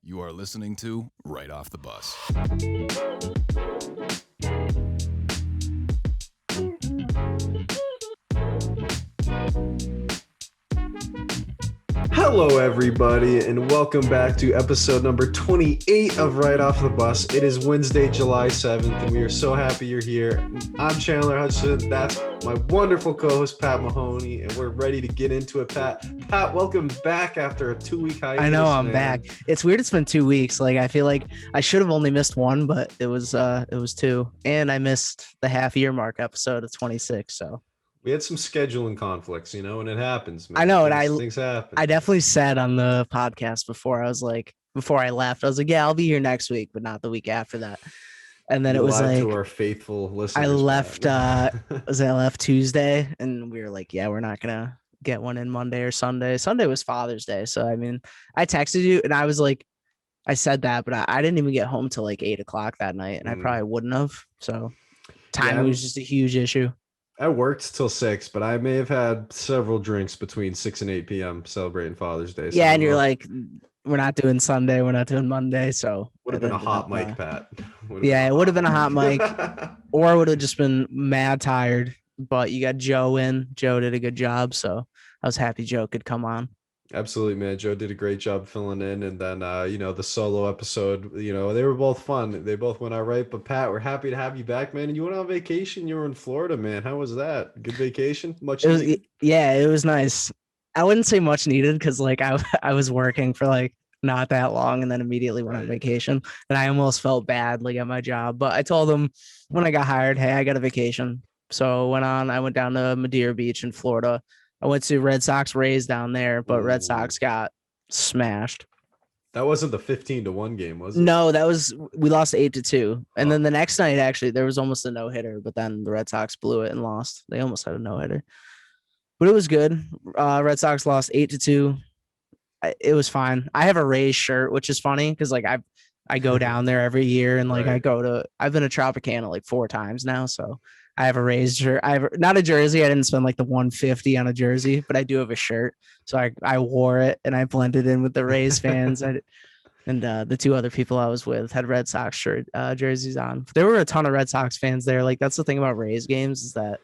You are listening to Right Off the Bus. Hello, everybody, and welcome back to episode number 28 of Right Off the Bus. It is Wednesday, July 7th, and we are so happy you're here. I'm Chandler Hudson. That's my wonderful co-host, Pat Mahoney, and we're ready to get into it, Pat. Pat, welcome back after a 2-week hiatus. I know, I'm back. It's weird it's been 2 weeks. Like, I feel like I should have only missed one, but it was two. And I missed the half-year mark episode of 26, so. We had some scheduling conflicts, and it happens, man. I know, Things happen. I definitely said on the podcast before I left, I was like, yeah, I'll be here next week, but not the week after that. And then it was like to our faithful listeners. I left I left Tuesday, and we were like, yeah, we're not gonna get one in Monday or Sunday. Sunday was Father's Day, so I mean, I texted you, and I was like, I said that, but I didn't even get home till like 8:00 that night, and I probably wouldn't have. So timing was just a huge issue. I worked till 6, but I may have had several drinks between 6 and 8 p.m. celebrating Father's Day. Yeah, and you're like, we're not doing Sunday, we're not doing Monday, so would have been a hot mic, Pat. Yeah, it would have been a hot mic, or I would have just been mad tired. But you got Joe in. Joe did a good job, so I was happy Joe could come on. Absolutely, man. Joe did a great job filling in, and then the solo episode, they were both fun. They both went all right. But Pat, we're happy to have you back, man. And you went on vacation. You were in Florida, man. How was that? Good vacation? Yeah, it was nice. I wouldn't say much needed because like I was working for like not that long, and then immediately went on vacation, and I almost felt bad like at my job. But I told them when I got hired, hey, I got a vacation. So I went down to Madeira Beach in Florida. I went to Red Sox Rays down there, but Red Sox got smashed. That wasn't the 15-1 game, was it? No, we lost 8-2. And then the next night, actually, there was almost a no-hitter, but then the Red Sox blew it and lost. They almost had a no-hitter. But it was good. Red Sox lost 8-2. It was fine. I have a Rays shirt, which is funny because like I go down there every year, and like I've been to Tropicana like 4 times now, so I have a Rays shirt. I have not a jersey. I didn't spend like the $150 on a jersey, but I do have a shirt. So I wore it and I blended in with the Rays fans. And the 2 other people I was with had Red Sox jerseys on. There were a ton of Red Sox fans there. Like that's the thing about Rays games is that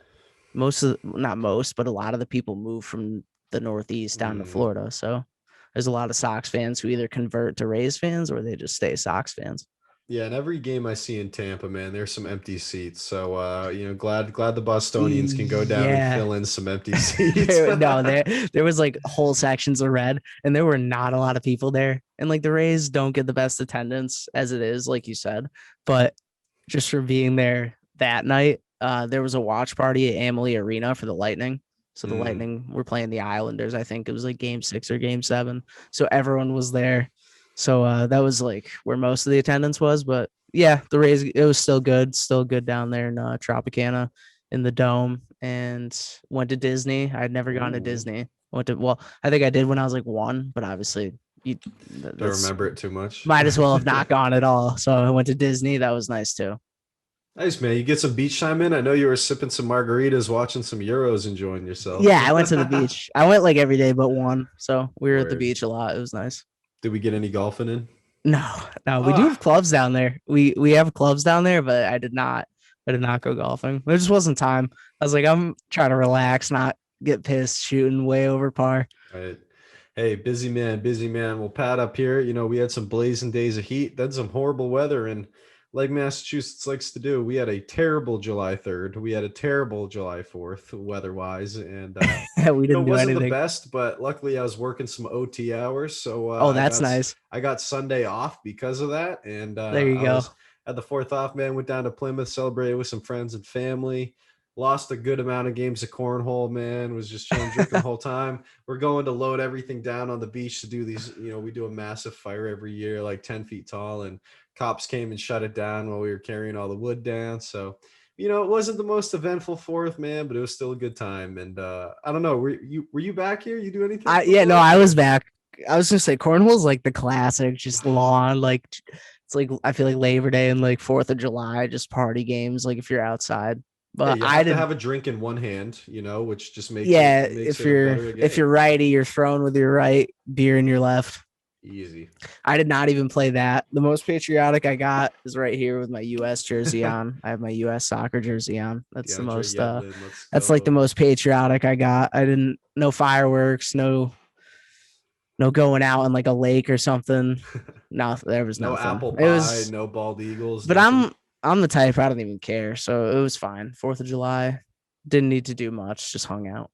but a lot of the people move from the Northeast down to Florida. So there's a lot of Sox fans who either convert to Rays fans or they just stay Sox fans. Yeah, and every game I see in Tampa, man, there's some empty seats. So, glad the Bostonians can go down and fill in some empty seats. there was like whole sections of red, and there were not a lot of people there. And like the Rays don't get the best attendance as it is, like you said. But just for being there that night, there was a watch party at Amalie Arena for the Lightning. So the Lightning were playing the Islanders. I think it was like Game 6 or Game 7. So everyone was there. So that was like where most of the attendance was, but yeah, the Rays, it was still good down there in Tropicana in the Dome, and went to Disney. I'd never gone to Disney. I think I did when I was like 1, but obviously you don't remember it too much. Might as well have not gone at all. So I went to Disney. That was nice too. Nice, man. You get some beach time in. I know you were sipping some margaritas, watching some Euros, enjoying yourself. Yeah, I went to the beach. I went like every day but 1. So we were at the beach a lot. It was nice. Did we get any golfing in? No, we do have clubs down there. We have clubs down there, but I did not go golfing. There just wasn't time. I was like, I'm trying to relax, not get pissed shooting way over par. Right. Hey, busy man. Well, Pat, up here, we had some blazing days of heat, then some horrible weather, and like Massachusetts likes to do, we had a terrible July 3rd. We had a terrible July 4th weather-wise, and we didn't do anything. The best, but luckily I was working some OT hours, so that's nice. I got Sunday off because of that, and there you go. At the 4th off, man, went down to Plymouth, celebrated with some friends and family. Lost a good amount of games of cornhole, man. Was just chilling, drinking the whole time. We're going to load everything down on the beach to do these. We do a massive fire every year, like 10 feet tall, and cops came and shut it down while we were carrying all the wood down. So, it wasn't the most eventful 4th, man, but it was still a good time. And I don't know, were you back here? You do anything? I was back. I was gonna say cornhole's like the classic, just lawn, like it's like I feel like Labor Day and like 4th of July, just party games. Like if you're outside. But you I have to didn't. have a drink in one hand, which just makes Yeah, it makes if it a you're better if game. you're righty, you're throwing with your right, beer in your left. Easy. I did not even play that. The most patriotic I got is right here with my U.S. jersey on. I have my U.S. soccer jersey on. That's the DeAndre most. Yedlin, let's That's like the go. most patriotic I got. I didn't. No fireworks. No going out in like a lake or something. No, there was No nothing. apple It pie, was. no bald eagles, But nothing. I'm the type I don't even care. So it was fine. 4th of July. Didn't need to do much. Just hung out.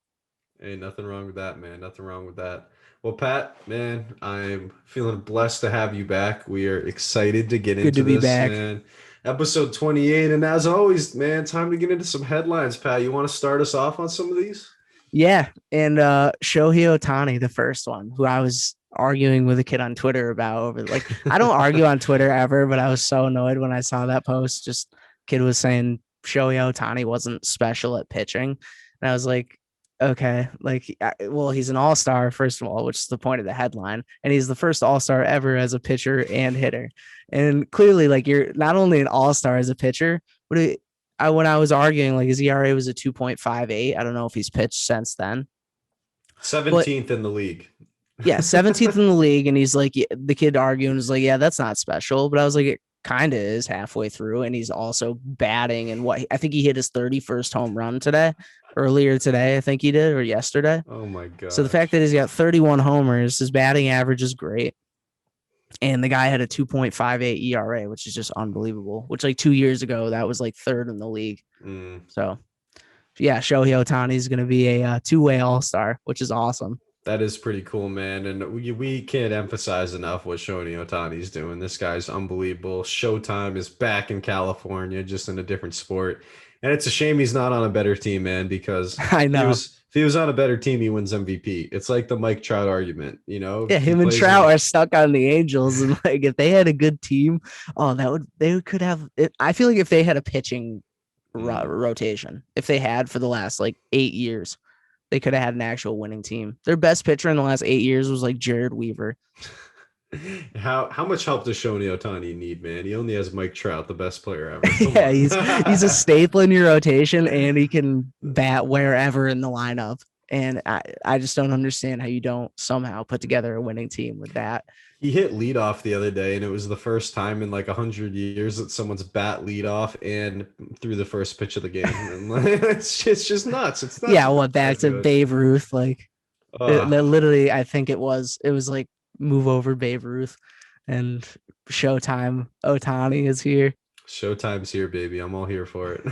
Hey, nothing wrong with that, man. Nothing wrong with that. Well, Pat, man, I'm feeling blessed to have you back. We are excited to get Good into to be this, back. man. Episode 28. And as always, man, time to get into some headlines, Pat. You want to start us off on some of these? Yeah, and Shohei Ohtani, the first one, who I was arguing with a kid on Twitter about over like I don't argue on Twitter ever, but I was so annoyed when I saw that post. Just kid was saying Shohei Ohtani wasn't special at pitching, and I was like, okay, like well, he's an all-star first of all, which is the point of the headline, and he's the first all-star ever as a pitcher and hitter, and clearly, like you're not only an all-star as a pitcher, but when I was arguing, like his ERA was a 2.58. I don't know if he's pitched since then. 17th in the league. Yeah, 17th in the league. And he's like, the kid arguing is like, yeah, that's not special. But I was like, it kind of is halfway through. And he's also batting. And I think he hit his 31st home run earlier today, I think he did, or yesterday. Oh my God. So the fact that he's got 31 homers, his batting average is great. And the guy had a 2.58 ERA, which is just unbelievable, which like 2 years ago, that was like 3rd in the league. So, yeah, Shohei Ohtani is going to be a two-way all-star, which is awesome. That is pretty cool, man. And we can't emphasize enough what Shohei Ohtani's doing. This guy's unbelievable. Showtime is back in California, just in a different sport. And it's a shame he's not on a better team, man, because I know. If he was on a better team, he wins MVP. It's like the Mike Trout argument, Yeah, him and Trout are stuck on the Angels, and like if they had a good team, they could have. I feel like if they had a pitching rotation, if they had for the last like 8 years, they could have had an actual winning team. Their best pitcher in the last 8 years was like Jared Weaver. How much help does Shohei Ohtani need, man? He only has Mike Trout, the best player ever. Yeah, he's a staple in your rotation, and he can bat wherever in the lineup. And I just don't understand how you don't somehow put together a winning team with that. He hit leadoff the other day, and it was the first time in like 100 years that someone's bat leadoff and threw the first pitch of the game. And it's just nuts. It's nuts. Yeah, back to Babe Ruth, like literally, I think it was like move over Babe Ruth, and Showtime Ohtani is here. Showtime's here, baby. I'm all here for it.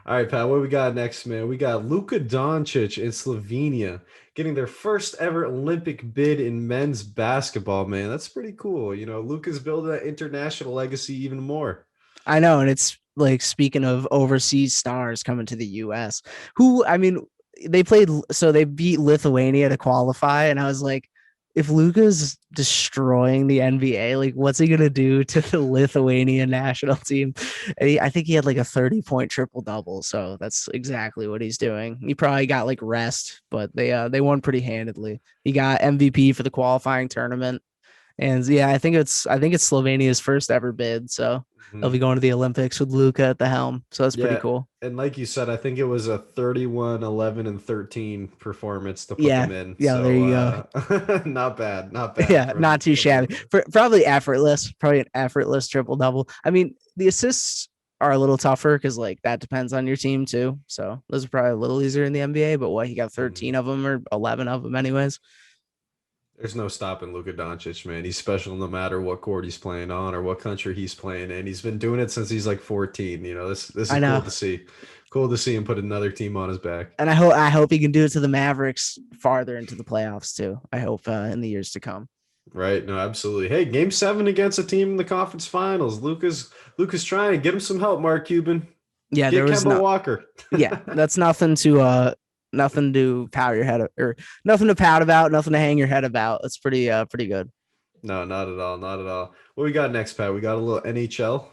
All right, Pat, what we got next, man? We got Luka Dončić in Slovenia getting their first ever Olympic bid in men's basketball, man. That's pretty cool. Luka's building that international legacy even more. I know, and it's like, speaking of overseas stars coming to the U.S., they beat Lithuania to qualify, and I was like, if Luka's destroying the NBA, like what's he gonna do to the Lithuanian national team? And I think he had like a 30-point triple-double, so that's exactly what he's doing. He probably got like rest, but they won pretty handedly. He got MVP for the qualifying tournament, and yeah, I think it's Slovenia's first ever bid, so they'll be going to the Olympics with Luka at the helm. So that's pretty cool. And like you said, I think it was a 31, 11, and 13 performance to put them in. Yeah, so, there you go. Not bad. Yeah, not too shabby. Probably an effortless triple-double. I mean, the assists are a little tougher because like that depends on your team too. So those are probably a little easier in the NBA, but he got 13 of them or 11 of them anyways. There's no stopping Luka Dončić, man. He's special no matter what court he's playing on or what country he's playing in. He's been doing it since he's like 14. This is cool to see. Cool to see him put another team on his back. And I hope he can do it to the Mavericks farther into the playoffs too. I hope in the years to come. Right. No, absolutely. Hey, game 7 against a team in the conference finals. Luka's trying to get him some help, Mark Cuban. Yeah, there was Kemba Walker. Yeah, that's nothing to pout your head or nothing to pout about, nothing to hang your head about. It's pretty good. No, not at all. Not at all. What we got next, Pat? We got a little NHL.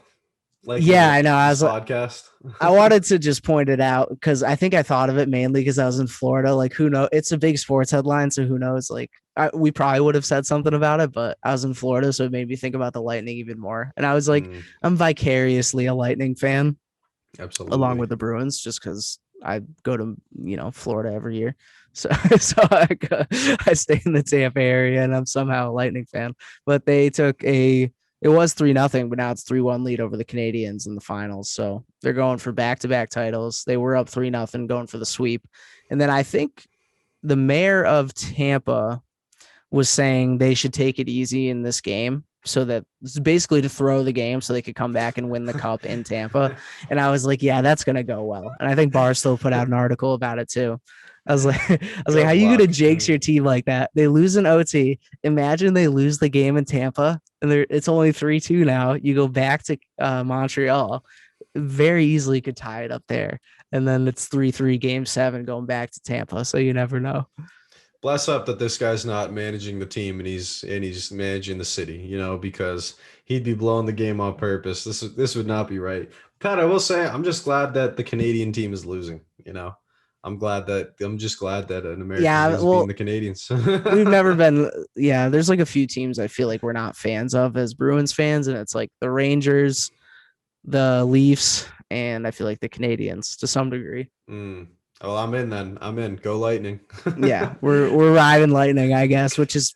I know. I was podcast. I wanted to just point it out because I think I thought of it mainly because I was in Florida. Like, who knows? It's a big sports headline, so who knows? Like, we probably would have said something about it, but I was in Florida, so it made me think about the Lightning even more. And I was like, I'm vicariously a Lightning fan. Absolutely. along with the Bruins, just because I go to Florida every year. So I stay in the Tampa area, and I'm somehow a Lightning fan. But they took it was 3-0, but now it's 3-1 lead over the Canadiens in the finals. So they're going for back-to-back titles. They were up 3-0, going for the sweep. And then I think the mayor of Tampa was saying they should take it easy in this game, so that it's basically to throw the game so they could come back and win the cup in Tampa. And I was like, yeah, that's going to go well. And I think Barstow put out an article about it too. I was like, how you going to jinx your team like that? They lose an OT. Imagine they lose the game in Tampa and it's only 3-2 now. You go back to Montreal, very easily could tie it up there. And then it's 3-3 game 7 going back to Tampa. So you never know. Bless up that this guy's not managing the team and he's managing the city, because he'd be blowing the game on purpose. This would not be right. Pat, I will say I'm just glad that the Canadian team is losing. I'm just glad that an American team is beating the Canadiens. We've never been. Yeah, there's like a few teams I feel like we're not fans of as Bruins fans, and it's like the Rangers, the Leafs, and I feel like the Canadiens to some degree. Well, I'm in then. I'm in. Go Lightning. Yeah, we're riding Lightning, I guess, which is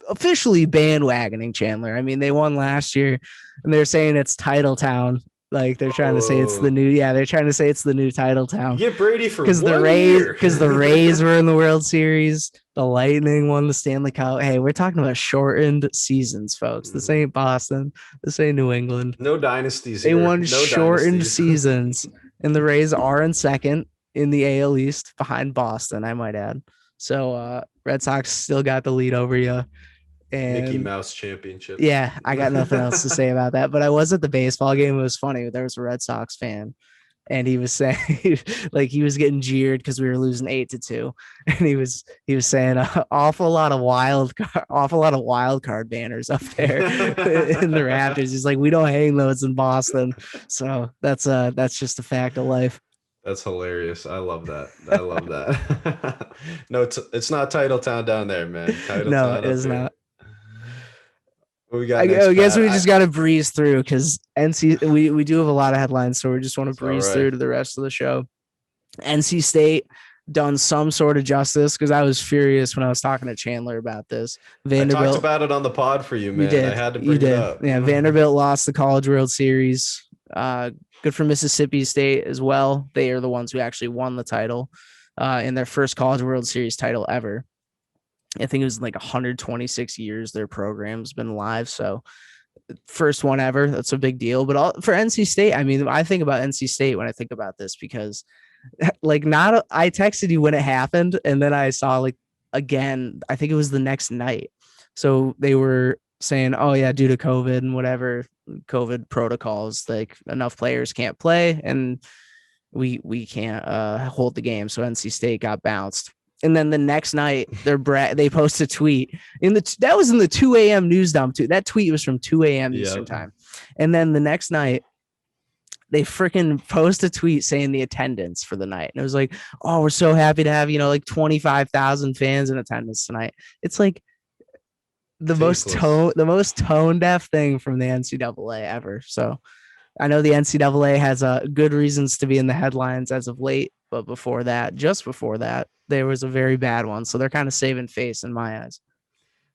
officially bandwagoning Chandler. I mean, they won last year, and they're saying it's Title Town. Like they're trying to say it's the new. Yeah, they're trying to say it's the new Title Town. Get Brady for because the Rays were in the World Series. The Lightning won the Stanley Cup. Hey, we're talking about shortened seasons, folks. This ain't Boston. This ain't New England. No dynasties. They won shortened seasons, and the Rays are in second in the AL East behind Boston, I might add. So Red Sox still got the lead over you. And Mickey Mouse Championship. Yeah, I got nothing else to say about that. But I was at the baseball game. It was funny. There was a Red Sox fan, and he was saying, like, he was getting jeered because we were losing 8-2, and he was saying awful lot of wild card banners up there in the Raptors. He's like, we don't hang those in Boston, so that's just a fact of life. That's hilarious. I love that. No, it's not Title Town down there, man. No, it is not. What we got I guess we just got to breeze through because we do have a lot of headlines, so we just want to breeze through to the rest of the show. NC State done some sort of justice because I was furious when I was talking to Chandler about this. Vanderbilt, I talked about it on the pod for you, man. You did. I had to bring it up. Yeah, Vanderbilt lost the College World Series. Good for Mississippi State as well. They are the ones who actually won the title in their first College World Series title ever. I think it was like 126 years their program's been live. So first one ever. That's a big deal. But for NC State, I mean, I think about NC State when I think about this because I texted you when it happened. And then I saw again, I think it was the next night. So they were saying, oh yeah, due to COVID and whatever COVID protocols, like enough players can't play and we can't hold the game. So NC State got bounced. And then the next night, they post a tweet that was in the 2 a.m. news dump too. That tweet was from 2 a.m. Eastern time. And then the next night, they freaking post a tweet saying the attendance for the night. And it was like, oh, we're so happy to have, like 25,000 fans in attendance tonight. It's like the most tone deaf thing from the NCAA ever. So I know the NCAA has good reasons to be in the headlines as of late, but just before that, there was a very bad one. So they're kind of saving face in my eyes.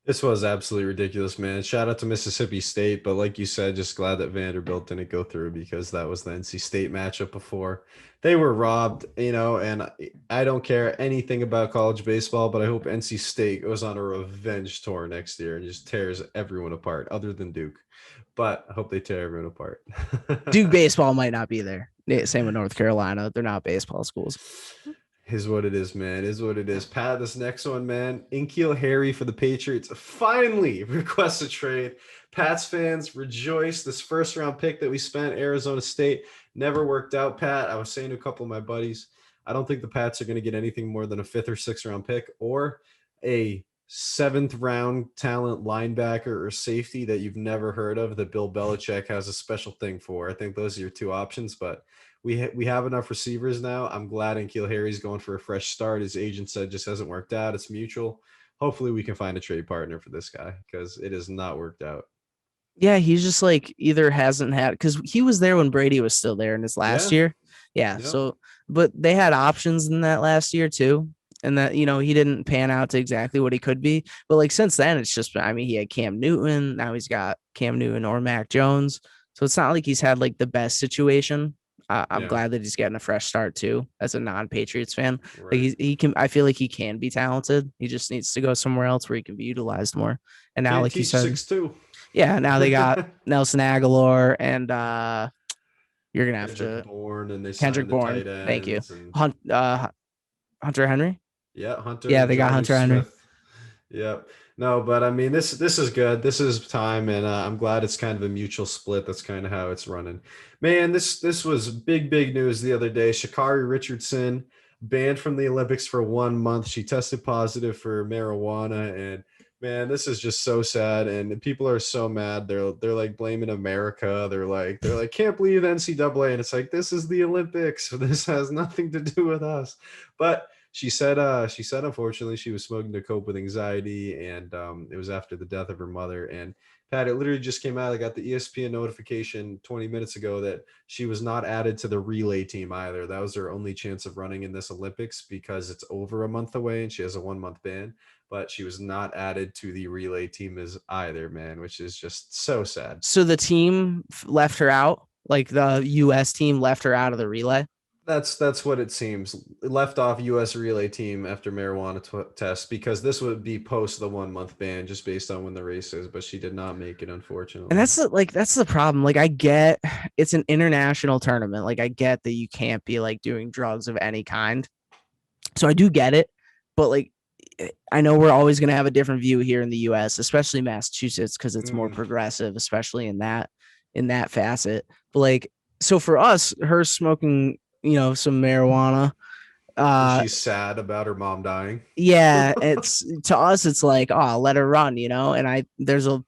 This was absolutely ridiculous, man. Shout out to Mississippi State. But like you said, just glad that Vanderbilt didn't go through because that was the NC State matchup before. They were robbed, and I don't care anything about college baseball, but I hope NC State goes on a revenge tour next year and just tears everyone apart other than Duke. But I hope they tear everyone apart. Duke baseball might not be there. Same with North Carolina. They're not baseball schools. Is what it is, man. Is what it is. Pat, this next one, man. N'Keal for the Patriots finally requests a trade. Pats fans rejoice. This first round pick that we spent, Arizona State, never worked out, Pat. I was saying to a couple of my buddies, I don't think the Pats are going to get anything more than a 5th or 6th round pick or a 7th round talent linebacker or safety that you've never heard of that Bill Belichick has a special thing for. I think those are your two options, but we have enough receivers now. I'm glad N'Keal Harry's going for a fresh start. His agent said just hasn't worked out. It's mutual. Hopefully we can find a trade partner for this guy because it has not worked out. Yeah, he's just like either hasn't had because he was there when Brady was still there in his last Yeah. year. Yeah. Yep. So, but they had options in that last year too. And that, he didn't pan out to exactly what he could be. But like since then, it's just, I mean, he had Cam Newton. Now he's got Cam Newton or Mac Jones. So it's not like he's had like the best situation. I'm Yeah. glad that he's getting a fresh start too as a non-Patriots fan. Like Right. he can, I feel like he can be talented. He just needs to go somewhere else where he can be utilized more. And now, Can't like you teach said, 6'2". yeah, now they got Nelson Aguilar and you're gonna have Kendrick to Bourne, and they Kendrick signed the Bourne. tight Thank you. ends, and Hunter Henry. yeah, Hunter Yeah, and they got Johnny Hunter Henry. Smith. Yep. No, but I mean, this is good. This is time, and I'm glad it's kind of a mutual split. That's kind of how it's running. Man, this was big news the other day. Sha'Carri Richardson banned from the Olympics for 1 month. She tested positive for marijuana, and man, this is just so sad. And people are so mad. They're like blaming America. They're like can't believe NCAA, and it's like this is the Olympics. This has nothing to do with us. But she said unfortunately she was smoking to cope with anxiety, and it was after the death of her mother. And Pat, it literally just came out. I got the ESPN notification 20 minutes ago that she was not added to the relay team either. That was her only chance of running in this Olympics because it's over a month away and she has a 1 month ban. But she was not added to the relay team as either, man, which is just so sad. So the team left her out. Like the U.S. team left her out of the relay. That's what it seems. Left off U.S. relay team after marijuana test because this would be post the 1 month ban just based on when the race is, but she did not make it, And unfortunately. that's the problem. Like I get it's an international tournament. Like I get that you can't be like doing drugs of any kind. So I do get it, but like I know we're always going to have a different view here in the US, especially Massachusetts because it's more Mm. progressive, especially in that facet. But like so for us, her smoking, some marijuana, And uh she's sad about her mom dying. yeah, it's to us it's like, oh, let her run, and there's a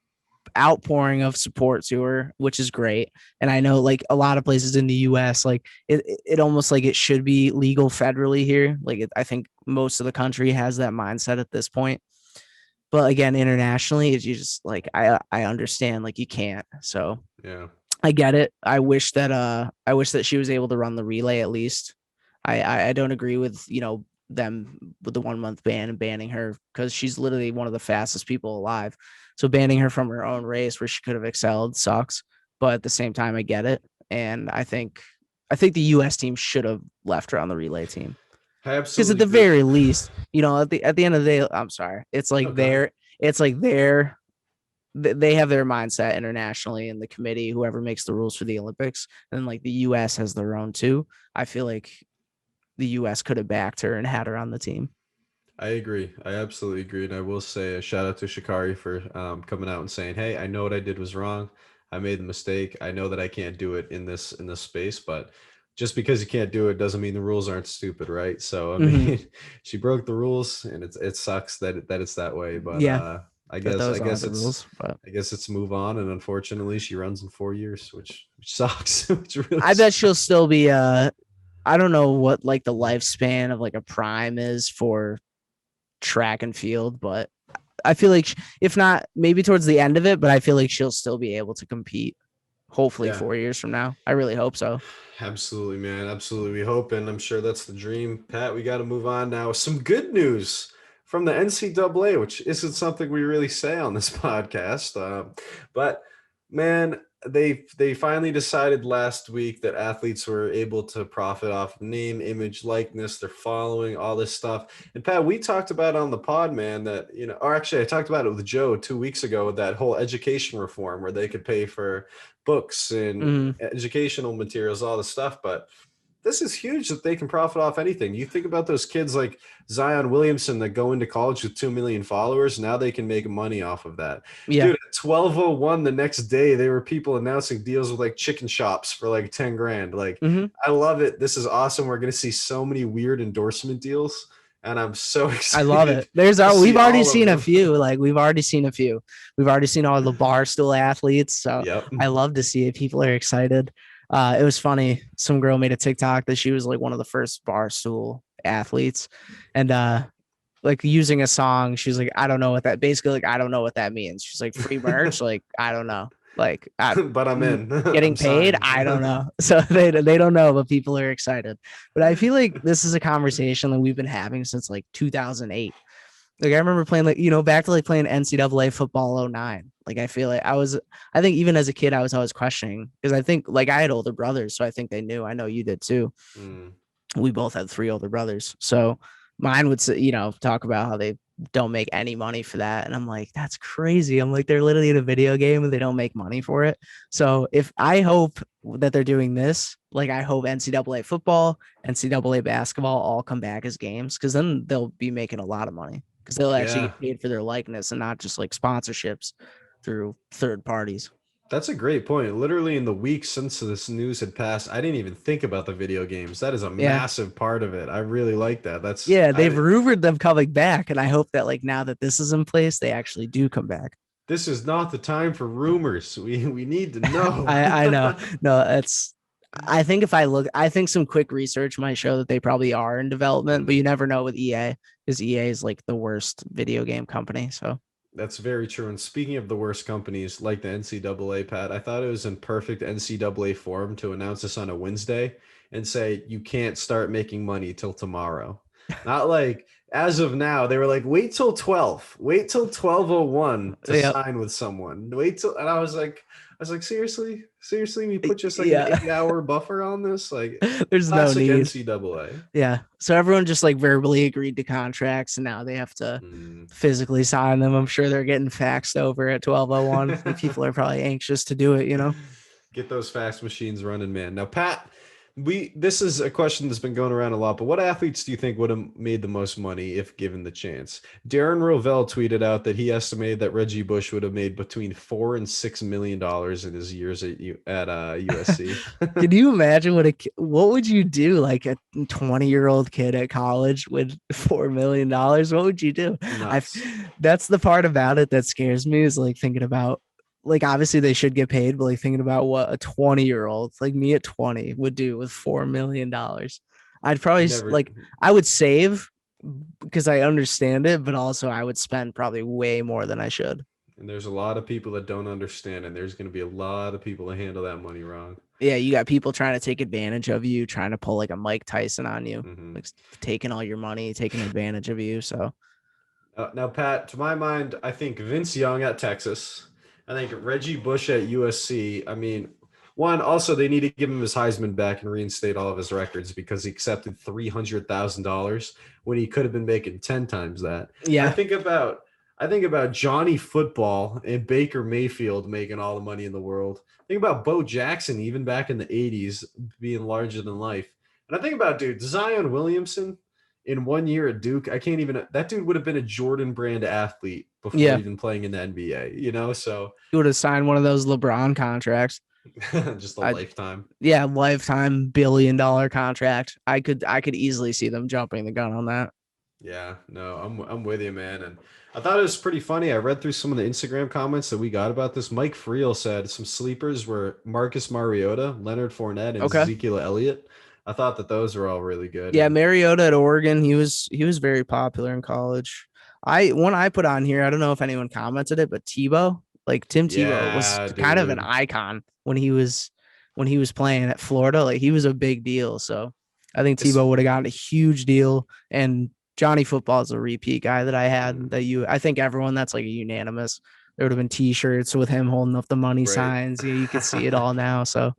outpouring of support to her, which is great. And I know like a lot of places in the US, like it almost like it should be legal federally here. Like I think most of the country has that mindset at this point. But again, internationally, it's you just like I understand like you can't. So Yeah. I get it. I wish that she was able to run the relay at least. I don't agree with them with the 1 month ban and banning her because she's literally one of the fastest people alive. So banning her from her own race where she could have excelled sucks. But at the same time, I get it, and I think the U.S. team should have left her on the relay team I because at absolutely the agree. very least, at the end of the day, I'm sorry, No, go ahead. it's like they have their mindset internationally and the committee, whoever makes the rules for the Olympics, and like the US has their own too. I feel like the US could have backed her and had her on the team. I agree. I absolutely agree. And I will say a shout out to Shikari for coming out and saying, "Hey, I know what I did was wrong. I made the mistake. I know that I can't do it in this space, but just because you can't do it doesn't mean the rules aren't stupid, right?" So I Mm-hmm. mean, she broke the rules, and it sucks that it's that way. But Yeah, I that guess I those are guess the it's rules. But I guess it's move on. And unfortunately, she runs in 4 years, which sucks. Which really I bet sucks. she'll still be I don't know what like the lifespan of like a prime is for track and field, but I feel like if not maybe towards the end of it, but I feel like she'll still be able to compete. Hopefully Yeah. 4 years from now. I really hope so. Absolutely, man. Absolutely. We hope, and I'm sure that's the dream. Pat, we got to move on now. Some good news from the NCAA, which isn't something we really say on this podcast. But man, they finally decided last week that athletes were able to profit off name, image, likeness, their following, all this stuff. And Pat, we talked about on the pod, man, that or actually, I talked about it with Joe 2 weeks ago. That whole education reform where they could pay for books and Mhm. educational materials, all the stuff. But this is huge that they can profit off anything. You think about those kids like Zion Williamson that go into college with 2 million followers. Now they can make money off of that. Yeah. Dude, at 12:01 the next day, there were people announcing deals with like chicken shops for like 10 grand. Like, Mm-hmm. I love it. This is awesome. We're going to see so many weird endorsement deals. And I'm so I love excited it. There's to we've see already all of seen a them. few. Like we've already seen a few. We've already seen all the barstool athletes. So Yep. I love to see it. People are excited. It was funny. Some girl made a TikTok that she was like one of the first barstool athletes, and like using a song. She's like, I don't know what that. Basically, like I don't know what that means. She's like free merch. Like I don't know. Like, but I'm in. getting I'm paid, signed. I don't know. So they don't know, but people are excited. But I feel like this is a conversation that we've been having since like 2008. Like I remember playing back to like playing NCAA football 09. Like I feel like I think even as a kid, I was always questioning because I think like I had older brothers, so I think they knew. I know you did too. Mm. We both had 3 older brothers. So mine would say, talk about how they don't make any money for that. And I'm like, that's crazy. I'm like, they're literally in a video game and they don't make money for it. So if I hope that they're doing this, like I hope NCAA football, NCAA basketball all come back as games because then they'll be making a lot of money because they'll actually Yeah. get paid for their likeness and not just like sponsorships through third parties. That's a great point. Literally in the weeks since this news had passed, I didn't even think about the video games. That is a Yeah. massive part of it. I really like that. They've rumored them coming back, and I hope that like now that this is in place, they actually do come back. This is not the time for rumors. We need to know. I know. No, I think some quick research might show that they probably are in development, but you never know with EA because EA is like the worst video game company. So That's very true. And speaking of the worst companies like the NCAA, Pat, I thought it was in perfect NCAA form to announce this on a Wednesday and say you can't start making money till tomorrow. Not like as of now, they were like, wait till 12. Wait till 12:01 to sign with someone. And I was like, seriously? We put just like an 8-hour buffer on this? Like there's no need. NCAA. Yeah. So everyone just like verbally agreed to contracts and now they have to physically sign them. I'm sure they're getting faxed over at 12:01. People are probably anxious to do it, Get those fax machines running, man. Now, Pat, this is a question that's been going around a lot, but what athletes do you think would have made the most money if given the chance? Darren Rovell tweeted out that he estimated that Reggie Bush would have made between $4 and $6 million in his years at USC. Can you imagine what would you do like a 20-year-old kid at college with $4 million? What would you do? That's the part about it that scares me is like thinking about like obviously they should get paid, but like thinking about what a 20-year-old like me at 20 would do with $4 million. I'd probably I would save because I understand it, but also I would spend probably way more than I should. And there's a lot of people that don't understand, and there's going to be a lot of people that handle that money wrong. Yeah, you got people trying to take advantage of you, trying to pull like a Mike Tyson on you, like taking all your money, taking advantage of you. So now, Pat, to my mind, I think Vince Young at Texas. I think Reggie Bush at USC. I mean, one, also they need to give him his Heisman back and reinstate all of his records because he accepted $300,000 when he could have been making 10 times that. Yeah. I think about Johnny Football and Baker Mayfield making all the money in the world. Think about Bo Jackson, even back in the 80s, being larger than life. And I think about, dude, Zion Williamson in 1 year at Duke. That dude would have been a Jordan brand athlete before even playing in the NBA, so he would have signed one of those LeBron contracts. Just a lifetime. Yeah, lifetime $1 billion contract. I could easily see them jumping the gun on that. Yeah, no, I'm with you, man. And I thought it was pretty funny. I read through some of the Instagram comments that we got about this. Mike Friel said some sleepers were Marcus Mariota, Leonard Fournette, and Ezekiel Elliott. I thought that those were all really good. Yeah, Mariota at Oregon, he was very popular in college. One I put on here, I don't know if anyone commented it, but Tebow, like Tim Tebow was kind of an icon when he was playing at Florida. Like he was a big deal. So I think Tebow would have gotten a huge deal. And Johnny Football is a repeat guy that I had I think everyone that's like a unanimous. There would have been T-shirts with him holding up the money signs. Yeah, you can see it all now. So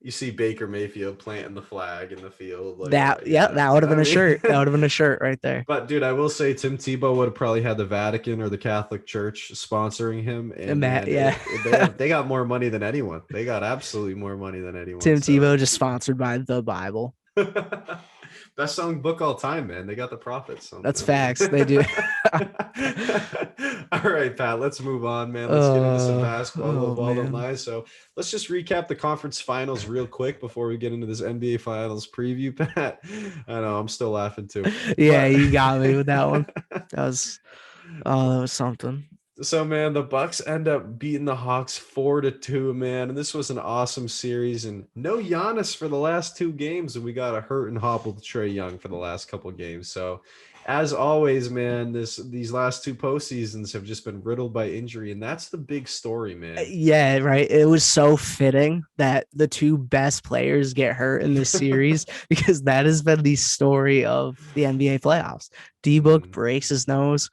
you see Baker Mayfield planting the flag in the field. Like, that would have been a shirt. That would have been a shirt right there. But dude, I will say Tim Tebow would have probably had the Vatican or the Catholic Church sponsoring him. And they got more money than anyone. They got absolutely more money than anyone. Tim Tebow just sponsored by the Bible. Best selling book all time, man. They got the profits. That's facts. They do. All right, Pat, let's move on, man. Let's get into some basketball. So let's just recap the conference finals real quick before we get into this NBA finals preview, Pat. I know I'm still laughing too. Yeah, you got me with that one. That was something. So man, the Bucks end up beating the Hawks 4-2, man. And this was an awesome series. And no Giannis for the last two games. And we got a hurt and hobbled Trae Young for the last couple of games. So as always, man, these last two postseasons have just been riddled by injury. And that's the big story, man. Yeah, right. It was so fitting that the two best players get hurt in this series because that has been the story of the NBA playoffs. D-Book breaks his nose.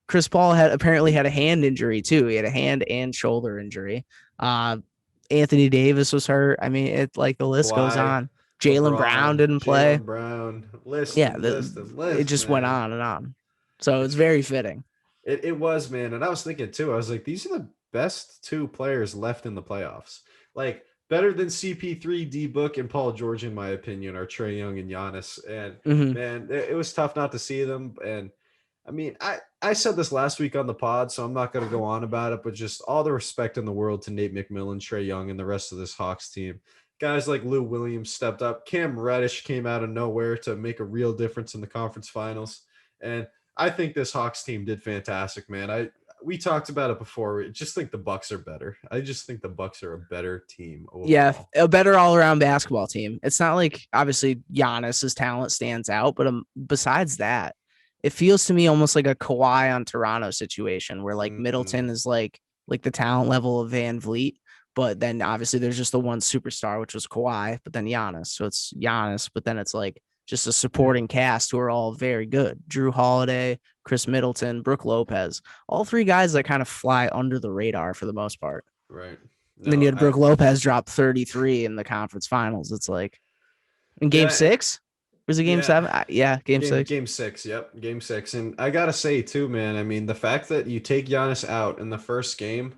Chris Paul apparently had a hand injury too. He had a hand and shoulder injury. Anthony Davis was hurt. I mean, it like the list goes on. Jaylen Brown didn't play. Brown. List, it just went on and on. So it's very fitting. It was, man. And I was thinking too, I was like, these are the best two players left in the playoffs. Like better than CP3, D-Book, and Paul George, in my opinion, are Trae Young and Giannis. And man, it was tough not to see them. And I mean, I said this last week on the pod, so I'm not going to go on about it, but just all the respect in the world to Nate McMillan, Trae Young, and the rest of this Hawks team. Guys like Lou Williams stepped up. Cam Reddish came out of nowhere to make a real difference in the conference finals. And I think this Hawks team did fantastic, man. We talked about it before. I just think the Bucks are better. I just think the Bucks are a better team overall. Yeah, a better all-around basketball team. It's not like obviously Giannis's talent stands out, but besides that, it feels to me almost like a Kawhi on Toronto situation where like Middleton is like the talent level of Van Vliet, but then obviously there's just the one superstar, which was Kawhi, but then Giannis. So it's Giannis, but then it's like just a supporting cast who are all very good. Drew Holiday, Chris Middleton, Brook Lopez, all three guys that kind of fly under the radar for the most part. Right. And then you had Brook Lopez drop 33 in the conference finals. It's like in game 6. Was it game 7? Game 6. Game 6, yep. Game 6. And I got to say, too, man, I mean, the fact that you take Giannis out in the first game,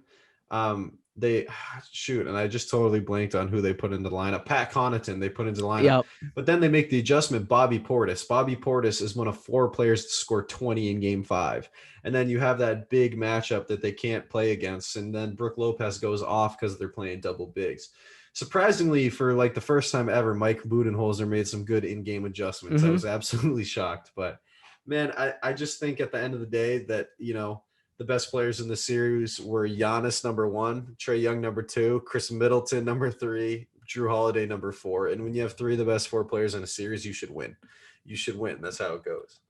and I just totally blanked on who they put into the lineup. Pat Connaughton, they put into the lineup. Yep. But then they make the adjustment, Bobby Portis. Bobby Portis is one of 4 players to score 20 in game 5. And then you have that big matchup that they can't play against. And then Brook Lopez goes off because they're playing double bigs. Surprisingly, for like the first time ever, Mike Budenholzer made some good in-game adjustments. I was absolutely shocked. But, man, I just think at the end of the day that, you know, the best players in the series were Giannis, number 1, Trae Young, number 2, Chris Middleton, number 3, Drew Holiday, number 4. And when you have 3 of the best 4 players in a series, you should win. You should win. That's how it goes.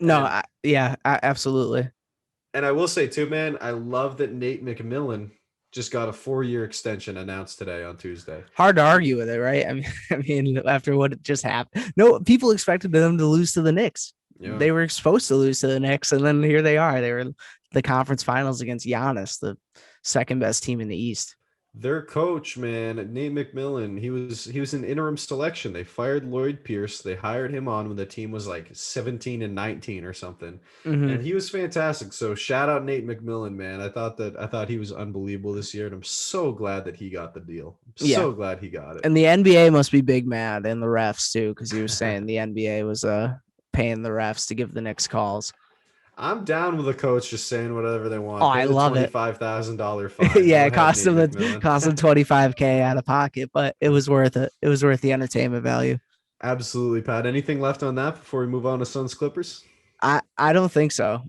No, absolutely. And I will say, too, man, I love that Nate McMillan just got a 4-year extension announced today on Tuesday. Hard to argue with it, right? I mean, after what just happened, no, people expected them to lose to the Knicks. Yeah. They were supposed to lose to the Knicks, and then here they are. They were the conference finals against Giannis, the second best team in the East. Their coach, man, Nate McMillan, he was an interim selection. They fired Lloyd Pierce. They hired him on when the team was like 17-19 or something. And he was fantastic. So shout out Nate McMillan, man. I thought he was unbelievable this year, and I'm so glad that he got the deal. So glad he got it. And the NBA must be big mad, and the refs too, because he was saying the NBA was paying the refs to give the Knicks calls. I'm down with the coach just saying whatever they want. Oh, I love it. $25,000 fine. Yeah, it cost him $25,000 out of pocket, but it was worth it. It was worth the entertainment value. Absolutely, Pat. Anything left on that before we move on to Suns Clippers? I don't think so.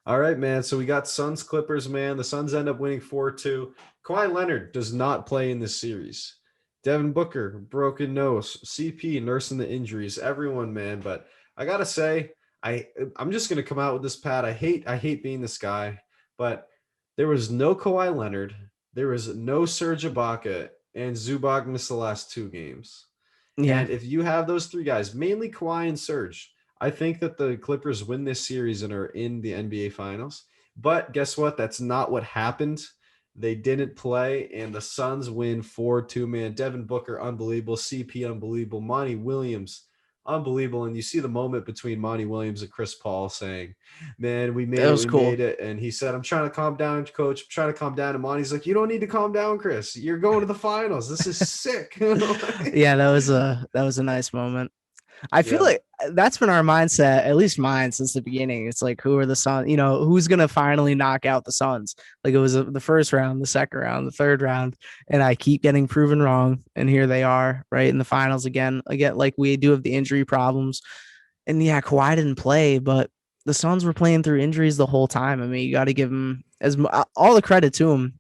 All right, man. So we got Suns Clippers, man. The Suns end up winning 4-2. Kawhi Leonard does not play in this series. Devin Booker, broken nose. CP nursing the injuries. Everyone, man. But I gotta say, I'm just going to come out with this, Pat. I hate being this guy, but there was no Kawhi Leonard. There was no Serge Ibaka, and Zubac missed the last 2 games. Yeah. And if you have those 3 guys, mainly Kawhi and Serge, I think that the Clippers win this series and are in the NBA Finals. But guess what? That's not what happened. They didn't play, and the Suns win 4-2, man. Devin Booker, unbelievable. CP, unbelievable. Monty Williams, unbelievable. And you see the moment between Monty Williams and Chris Paul saying, man, we made it. We made it. And he said, I'm trying to calm down, coach. I'm trying to calm down. And Monty's like, you don't need to calm down, Chris. You're going to the finals. This is sick. Yeah, that was a nice moment. I feel like that's been our mindset, at least mine, since the beginning. It's like, who are the Suns? You know, who's going to finally knock out the Suns? Like, it was the first round, the second round, the third round, and I keep getting proven wrong. And here they are, right in the finals again. Like we do have the injury problems. And yeah, Kawhi didn't play, but the Suns were playing through injuries the whole time. I mean, you got to give them all the credit to them.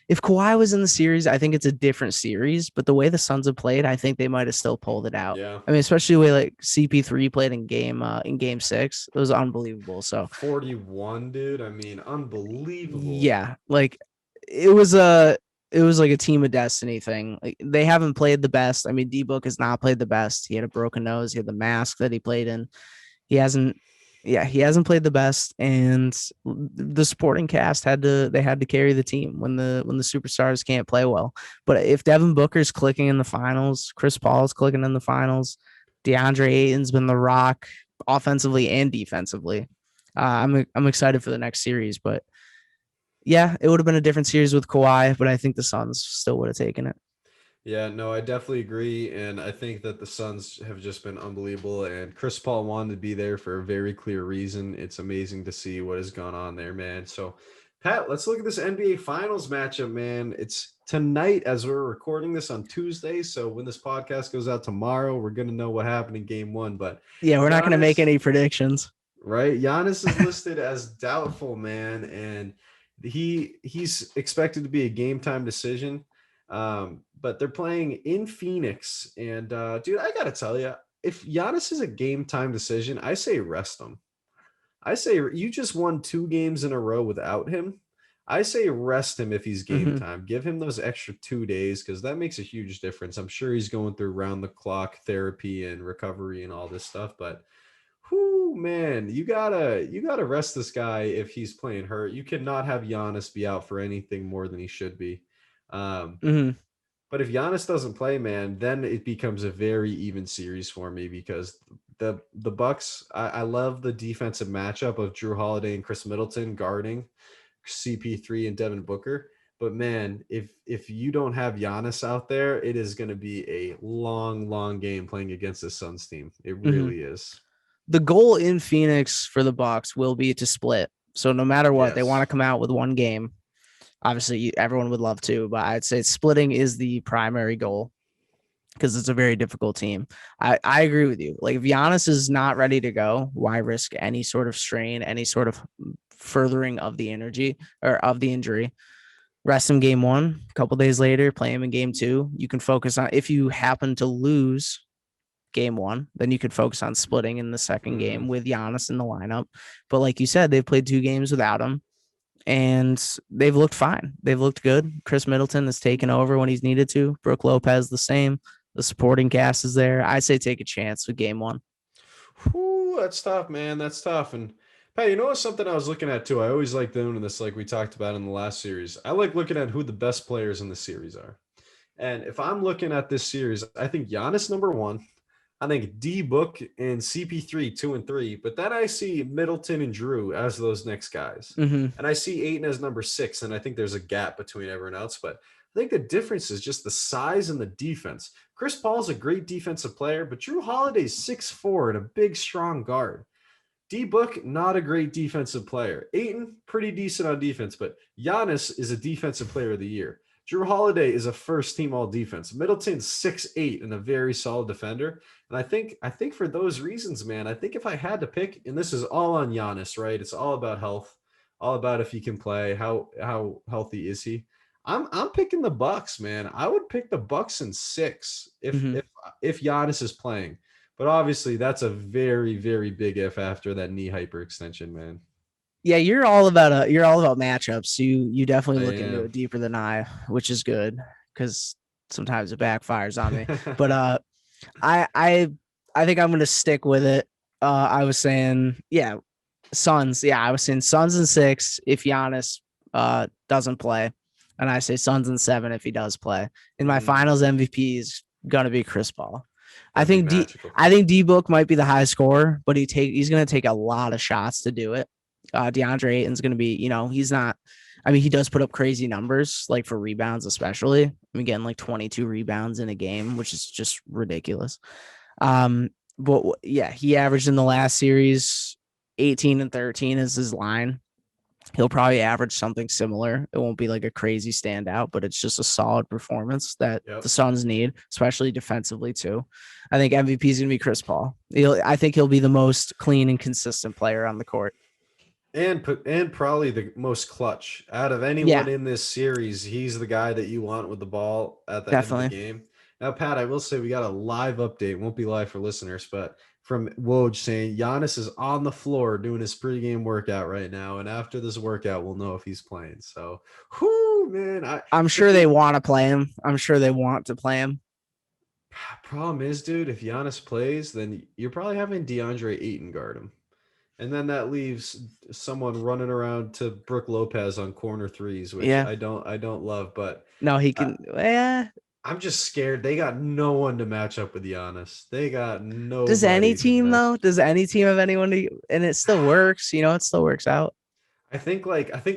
If Kawhi was in the series, I think it's a different series. But the way the Suns have played, I think they might have still pulled it out. Yeah. I mean, especially the way like CP3 played in game 6, it was unbelievable. So 41, dude. I mean, unbelievable. yeah, like it was like a team of destiny thing. Like, they haven't played the best. I mean, D-Book has not played the best. He had a broken nose. He had the mask that he played in. He hasn't played the best, and the supporting cast had to carry the team when the superstars can't play well. But if Devin Booker's clicking in the finals, Chris Paul's clicking in the finals, DeAndre Ayton's been the rock offensively and defensively. I'm excited for the next series, but yeah, it would have been a different series with Kawhi, but I think the Suns still would have taken it. Yeah, no, I definitely agree. And I think that the Suns have just been unbelievable. And Chris Paul wanted to be there for a very clear reason. It's amazing to see what has gone on there, man. So, Pat, let's look at this NBA Finals matchup, man. It's tonight as we're recording this on Tuesday. So when this podcast goes out tomorrow, we're going to know what happened in game 1. But yeah, we're not going to make any predictions. Right? Giannis is listed as doubtful, man. And he's expected to be a game time decision. But they're playing in Phoenix, and dude, I gotta tell you, if Giannis is a game time decision, I say rest him. I say you just won 2 games in a row without him. I say rest him if he's game time. Give him those extra 2 days because that makes a huge difference. I'm sure he's going through round the clock therapy and recovery and all this stuff, but whoo, man, you gotta rest this guy if he's playing hurt. You cannot have Giannis be out for anything more than he should be. But if Giannis doesn't play, man, then it becomes a very even series for me because the Bucks. I love the defensive matchup of Drew Holiday and Chris Middleton guarding CP3 and Devin Booker. But man, if you don't have Giannis out there, it is going to be a long game playing against the Suns team. It really is. The goal in Phoenix for the Bucks will be to split. So no matter what, they want to come out with 1 game. Obviously, everyone would love to, but I'd say splitting is the primary goal because it's a very difficult team. I agree with you. Like, if Giannis is not ready to go, why risk any sort of strain, any sort of furthering of the energy or of the injury? Rest him game 1. A couple days later, play him in game 2. You can focus on, if you happen to lose game 1, then you could focus on splitting in the second game with Giannis in the lineup. But like you said, they've played 2 games without him. And they've looked fine. They've looked good. Chris Middleton has taken over when he's needed to. Brooke Lopez the same. The supporting cast is there. I say take a chance with game 1. Whew, that's tough, man. That's tough. And Pat, you know what's something I was looking at too? I always like doing this, like we talked about in the last series. I like looking at who the best players in the series are. And if I'm looking at this series, I think Giannis number 1. I think D-Book and CP3 2 and 3, but then I see Middleton and Drew as those next guys. And I see Ayton as number 6, and I think there's a gap between everyone else, but I think the difference is just the size and the defense. Chris Paul's a great defensive player, but Drew Holiday's 6'4" and a big, strong guard. D-Book, not a great defensive player. Ayton, pretty decent on defense, but Giannis is a defensive player of the year. Drew Holiday is a first-team all-defense. Middleton's 6'8" and a very solid defender. And I think for those reasons, man, I think if I had to pick, and this is all on Giannis, right? It's all about health, all about if he can play, how healthy is he. I'm picking the Bucks, man. I would pick the Bucks in 6 if Giannis is playing. But obviously, that's a very, very big if after that knee hyperextension, man. Yeah, you're all about matchups. You definitely look into it deeper than I, which is good because sometimes it backfires on me. But I think I'm gonna stick with it. I was saying, Suns. Yeah, I was saying Suns in 6 if Giannis doesn't play, and I say Suns in 7 if he does play. And my Finals MVP is gonna be Chris Paul. I think D-Book might be the high scorer, but he's gonna take a lot of shots to do it. DeAndre Ayton's going to be, he's not, he does put up crazy numbers, like for rebounds, especially. Getting like 22 rebounds in a game, which is just ridiculous. But yeah, he averaged in the last series 18 and 13 is his line. He'll probably average something similar. It won't be like a crazy standout, but it's just a solid performance that the Suns need, especially defensively too. I think MVP is going to be Chris Paul. I think he'll be the most clean and consistent player on the court. And probably the most clutch out of anyone in this series. He's the guy that you want with the ball at the end of the game. Now, Pat, I will say we got a live update. Won't be live for listeners, but from Woj saying Giannis is on the floor doing his pregame workout right now, and after this workout, we'll know if he's playing. So, whoo, man, I'm sure they want to play him. I'm sure they want to play him. Problem is, dude, if Giannis plays, then you're probably having DeAndre Ayton guard him. And then that leaves someone running around to Brook Lopez on corner threes, which I don't love. But no, he can. I'm just scared. They got no one to match up with Giannis. They got no. Does any team though? Does any team have anyone to? And it still works. It still works out. I think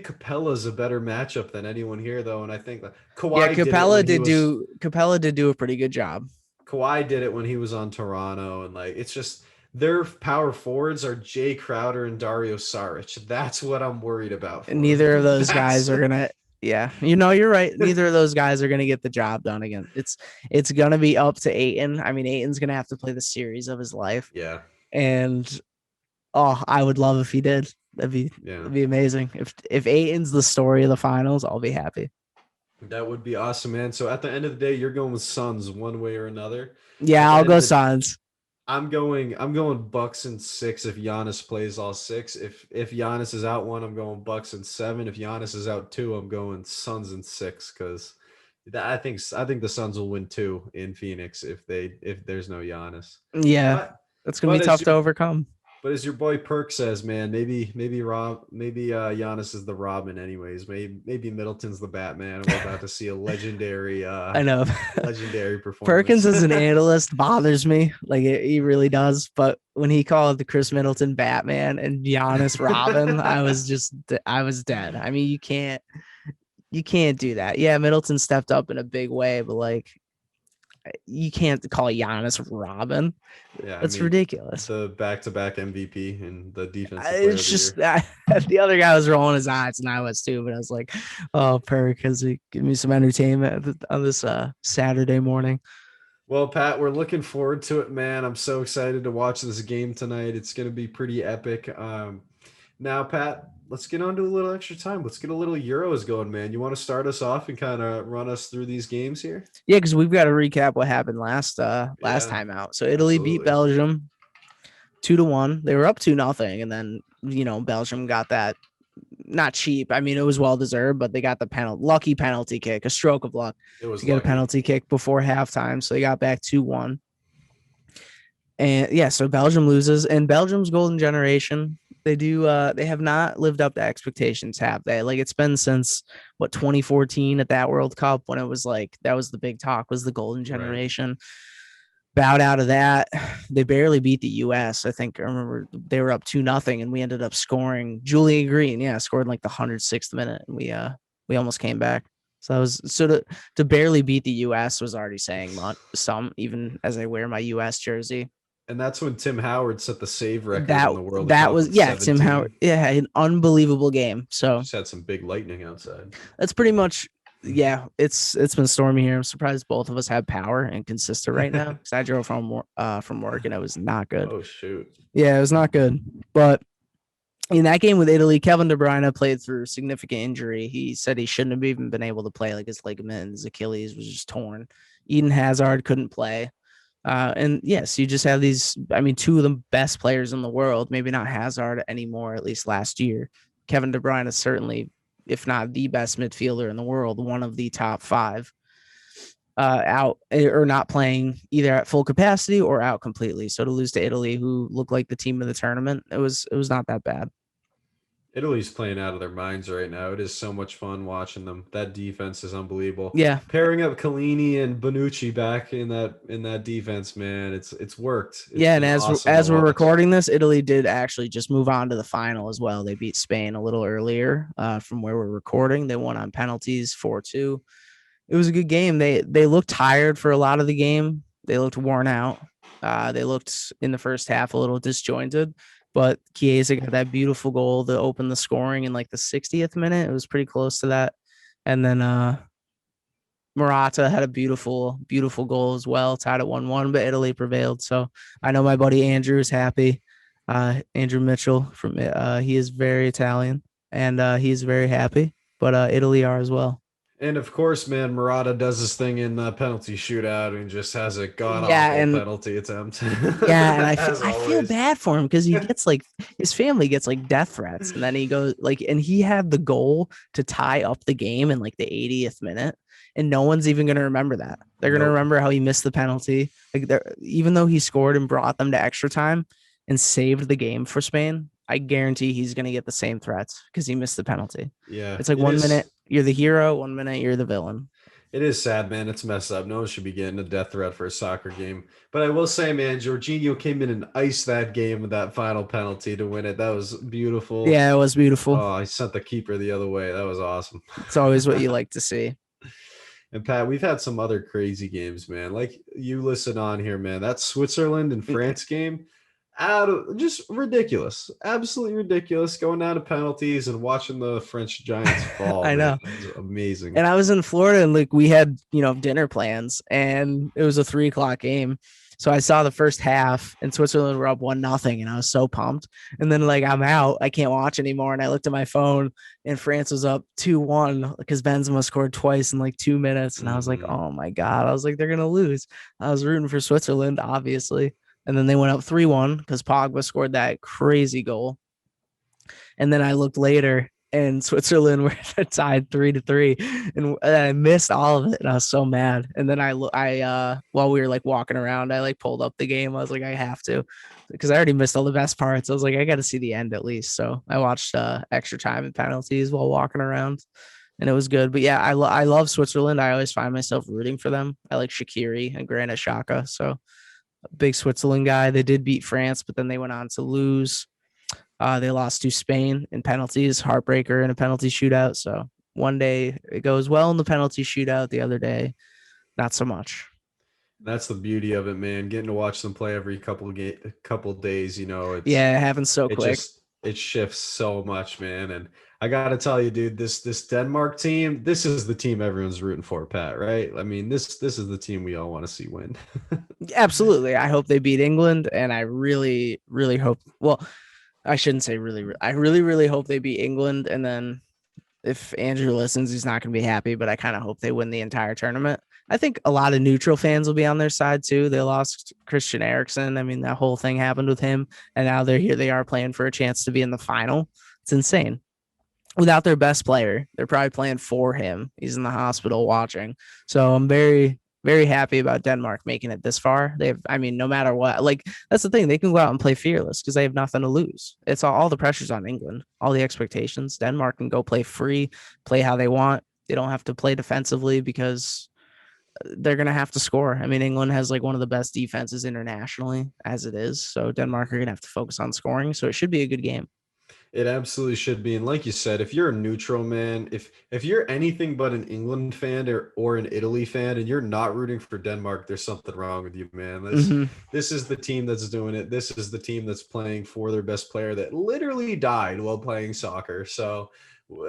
Capella's a better matchup than anyone here, though, and I think Kawhi. Yeah, Capella did do a pretty good job. Kawhi did it when he was on Toronto, and it's just. Their power forwards are Jay Crowder and Dario Saric. That's what I'm worried about. And neither of those guys are gonna. Yeah, you're right. Neither of those guys are gonna get the job done again. It's gonna be up to Ayton. I mean, Ayton's gonna have to play the series of his life. Yeah. And I would love if he did. That'd be amazing. If Ayton's the story of the finals, I'll be happy. That would be awesome, man. So at the end of the day, you're going with Suns one way or another. Yeah, I'll go Suns. I'm going Bucks in 6 if Giannis plays all 6. If Giannis is out 1, I'm going Bucks in 7. If Giannis is out 2, I'm going Suns in 6 because I think the Suns will win 2 in Phoenix if there's no Giannis. Yeah, that's gonna be tough to overcome. But as your boy Perk says, man, maybe Giannis is the Robin anyways. Maybe Middleton's the Batman. We're about to see a legendary I know. legendary performance. Perkins as an analyst bothers me. He really does. But when he called the Chris Middleton Batman and Giannis Robin, I was dead. I mean, you can't do that. Yeah, Middleton stepped up in a big way, but you can't call Giannis Robin. Yeah, that's ridiculous. The back-to-back MVP and the defense. It's just the other guy was rolling his eyes, and I was too. But I was like, "Oh, Perk, because he give me some entertainment on this Saturday morning." Well, Pat, we're looking forward to it, man. I'm so excited to watch this game tonight. It's going to be pretty epic. Now, Pat, let's get on to a little extra time. Let's get a little Euros going, man. You want to start us off and kind of run us through these games here? Yeah, because we've got to recap what happened last time out. So Italy beat Belgium 2-1. They were up 2-0, and then Belgium got that not cheap. I mean, it was well deserved, but they got the lucky penalty kick, a stroke of luck to get a penalty kick before halftime. So they got back 2-1. And yeah, so Belgium loses, and Belgium's golden generation. They have not lived up to expectations, have they? It's been since 2014 at that World Cup when it was that was the big talk, was the golden generation. Right. Bowed out of that. They barely beat the US. I remember they were up 2-0 and we ended up scoring. Julian Green, scored the 106th minute, and we almost came back. So that was to barely beat the US was already saying some, even as I wear my US jersey. And that's when Tim Howard set the save record in the World Cup. That was, Tim Howard. Yeah, an unbelievable game. So just had some big lightning outside. That's pretty much, it's been stormy here. I'm surprised both of us have power and consistent right now. Because I drove from work and it was not good. Oh, shoot. Yeah, it was not good. But in that game with Italy, Kevin De Bruyne played through significant injury. He said he shouldn't have even been able to play. His ligament, his Achilles was just torn. Eden Hazard couldn't play. And yes, you just have these, two of the best players in the world, maybe not Hazard anymore, at least last year. Kevin De Bruyne is certainly, if not the best midfielder in the world, one of the top 5 out or not playing either at full capacity or out completely. So to lose to Italy, who looked like the team of the tournament, it was not that bad. Italy's playing out of their minds right now. It is so much fun watching them. That defense is unbelievable. Yeah, pairing up Chiellini and Bonucci back in that defense, man, it's worked. And as we're recording this, Italy did actually just move on to the final as well. They beat Spain a little earlier from where we're recording. They won on penalties 4-2. It was a good game. They looked tired for a lot of the game. They looked worn out. They looked in the first half a little disjointed. but Chiesa got that beautiful goal to open the scoring in like the 60th minute. It was pretty close to that. And then Morata had a beautiful, beautiful goal as well, tied at 1-1, but Italy prevailed. So I know my buddy Andrew is happy. Andrew Mitchell from he is very Italian and he's very happy, but Italy are as well. And of course, man, Murata does his thing in the penalty shootout and just has a god Yeah, awful and penalty attempt. yeah, and As I feel always. bad for him because he gets like his family gets like death threats, and then he goes like, and he had the goal to tie up the game in like the 80th minute, and no one's even gonna remember that. They're gonna Nope. remember how he missed the penalty, like even though he scored and brought them to extra time and saved the game for Spain. I guarantee he's gonna get the same threats because he missed the penalty. Yeah, It's like it 1 minute is. you're the hero, 1 minute you're the villain. It is sad, man. It's messed up. No one should be getting a death threat for a soccer game. But I will say, man, Jorginho came in and iced that game with that final penalty to win it. That was beautiful. Yeah, it was beautiful. Oh, I sent the keeper the other way. That was awesome. It's always what you like to see. And Pat, we've had some other crazy games, man. Like you listen on here, man. That Switzerland and France game, just ridiculous, absolutely ridiculous. Going down to penalties and watching the French Giants fall. I know. Man, it was amazing. And I was in Florida and like we had, dinner plans and it was a 3 o'clock game. So I saw the first half and Switzerland were up 1-0 and I was so pumped. And then like I'm out, I can't watch anymore. And I looked at my phone and France was up 2-1 because Benzema scored twice in like 2 minutes. And I was like, oh my God. I was like, they're gonna lose. I was rooting for Switzerland, obviously. And then they went up 3-1 because Pogba scored that crazy goal. And then I looked later and Switzerland were tied 3-3, and I missed all of it, and I was so mad. And then I while we were like walking around, I like pulled up the game. I was like, I have to, because I already missed all the best parts. I was like, I got to see the end at least. So I watched extra time and penalties while walking around, and it was good. But yeah, I love Switzerland. I always find myself rooting for them. I like Sha'Carri and Granit Xhaka, so a big Switzerland guy. They did beat France, but then they went on to lose. They lost to Spain in penalties, heartbreaker in a penalty shootout. So one day it goes well in the penalty shootout, the other day, not so much. That's the beauty of it, man. Getting to watch them play every couple days, Yeah, it happens so it quick. it shifts so much, man. And I gotta tell you, dude, this Denmark team, this is the team everyone's rooting for, Pat, right? I mean, this is the team we all want to see win. Absolutely. I hope they beat England, and I really, really hope. Well, I shouldn't say really. I really, really hope they beat England, and then if Andrew listens, he's not going to be happy. But I kind of hope they win the entire tournament. I think a lot of neutral fans will be on their side too. They lost Christian Eriksen. I mean, that whole thing happened with him, and now they're here. They are playing for a chance to be in the final. It's insane. Without their best player, they're probably playing for him. He's in the hospital watching. So I'm very, very happy about Denmark making it this far. No matter what, like that's the thing. They can go out and play fearless because they have nothing to lose. It's all the pressure's on England, all the expectations. Denmark can go play free, play how they want. They don't have to play defensively because they're going to have to score. I mean, England has like one of the best defenses internationally as it is. So Denmark are going to have to focus on scoring. So it should be a good game. It absolutely should be. And like you said, if you're a neutral, man, if you're anything but an England fan or an Italy fan and you're not rooting for Denmark, there's something wrong with you, man. This is the team that's doing it. This is the team that's playing for their best player that literally died while playing soccer. So,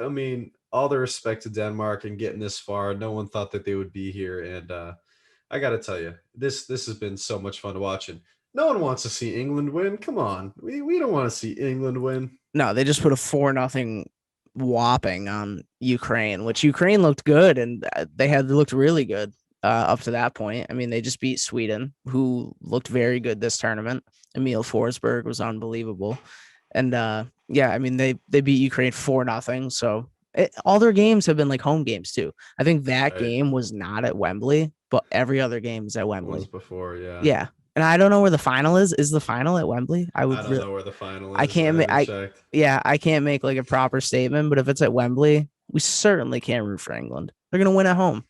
I mean, all the respect to Denmark and getting this far. No one thought that they would be here. And I got to tell you, this has been so much fun to watch. And no one wants to see England win. Come on. We don't want to see England win. No, they just put a 4-0 whopping on Ukraine, which Ukraine looked good, and they looked really good up to that point. I mean, they just beat Sweden, who looked very good this tournament. Emil Forsberg was unbelievable. And I mean, they beat Ukraine 4-0. So all their games have been like home games too. I think that game was not at Wembley, but every other game is at Wembley. Was before, yeah. Yeah. And I don't know where the final is. Is the final at Wembley? I don't know where the final is. I can't make like a proper statement, but if it's at Wembley, we certainly can't root for England. They're gonna win at home.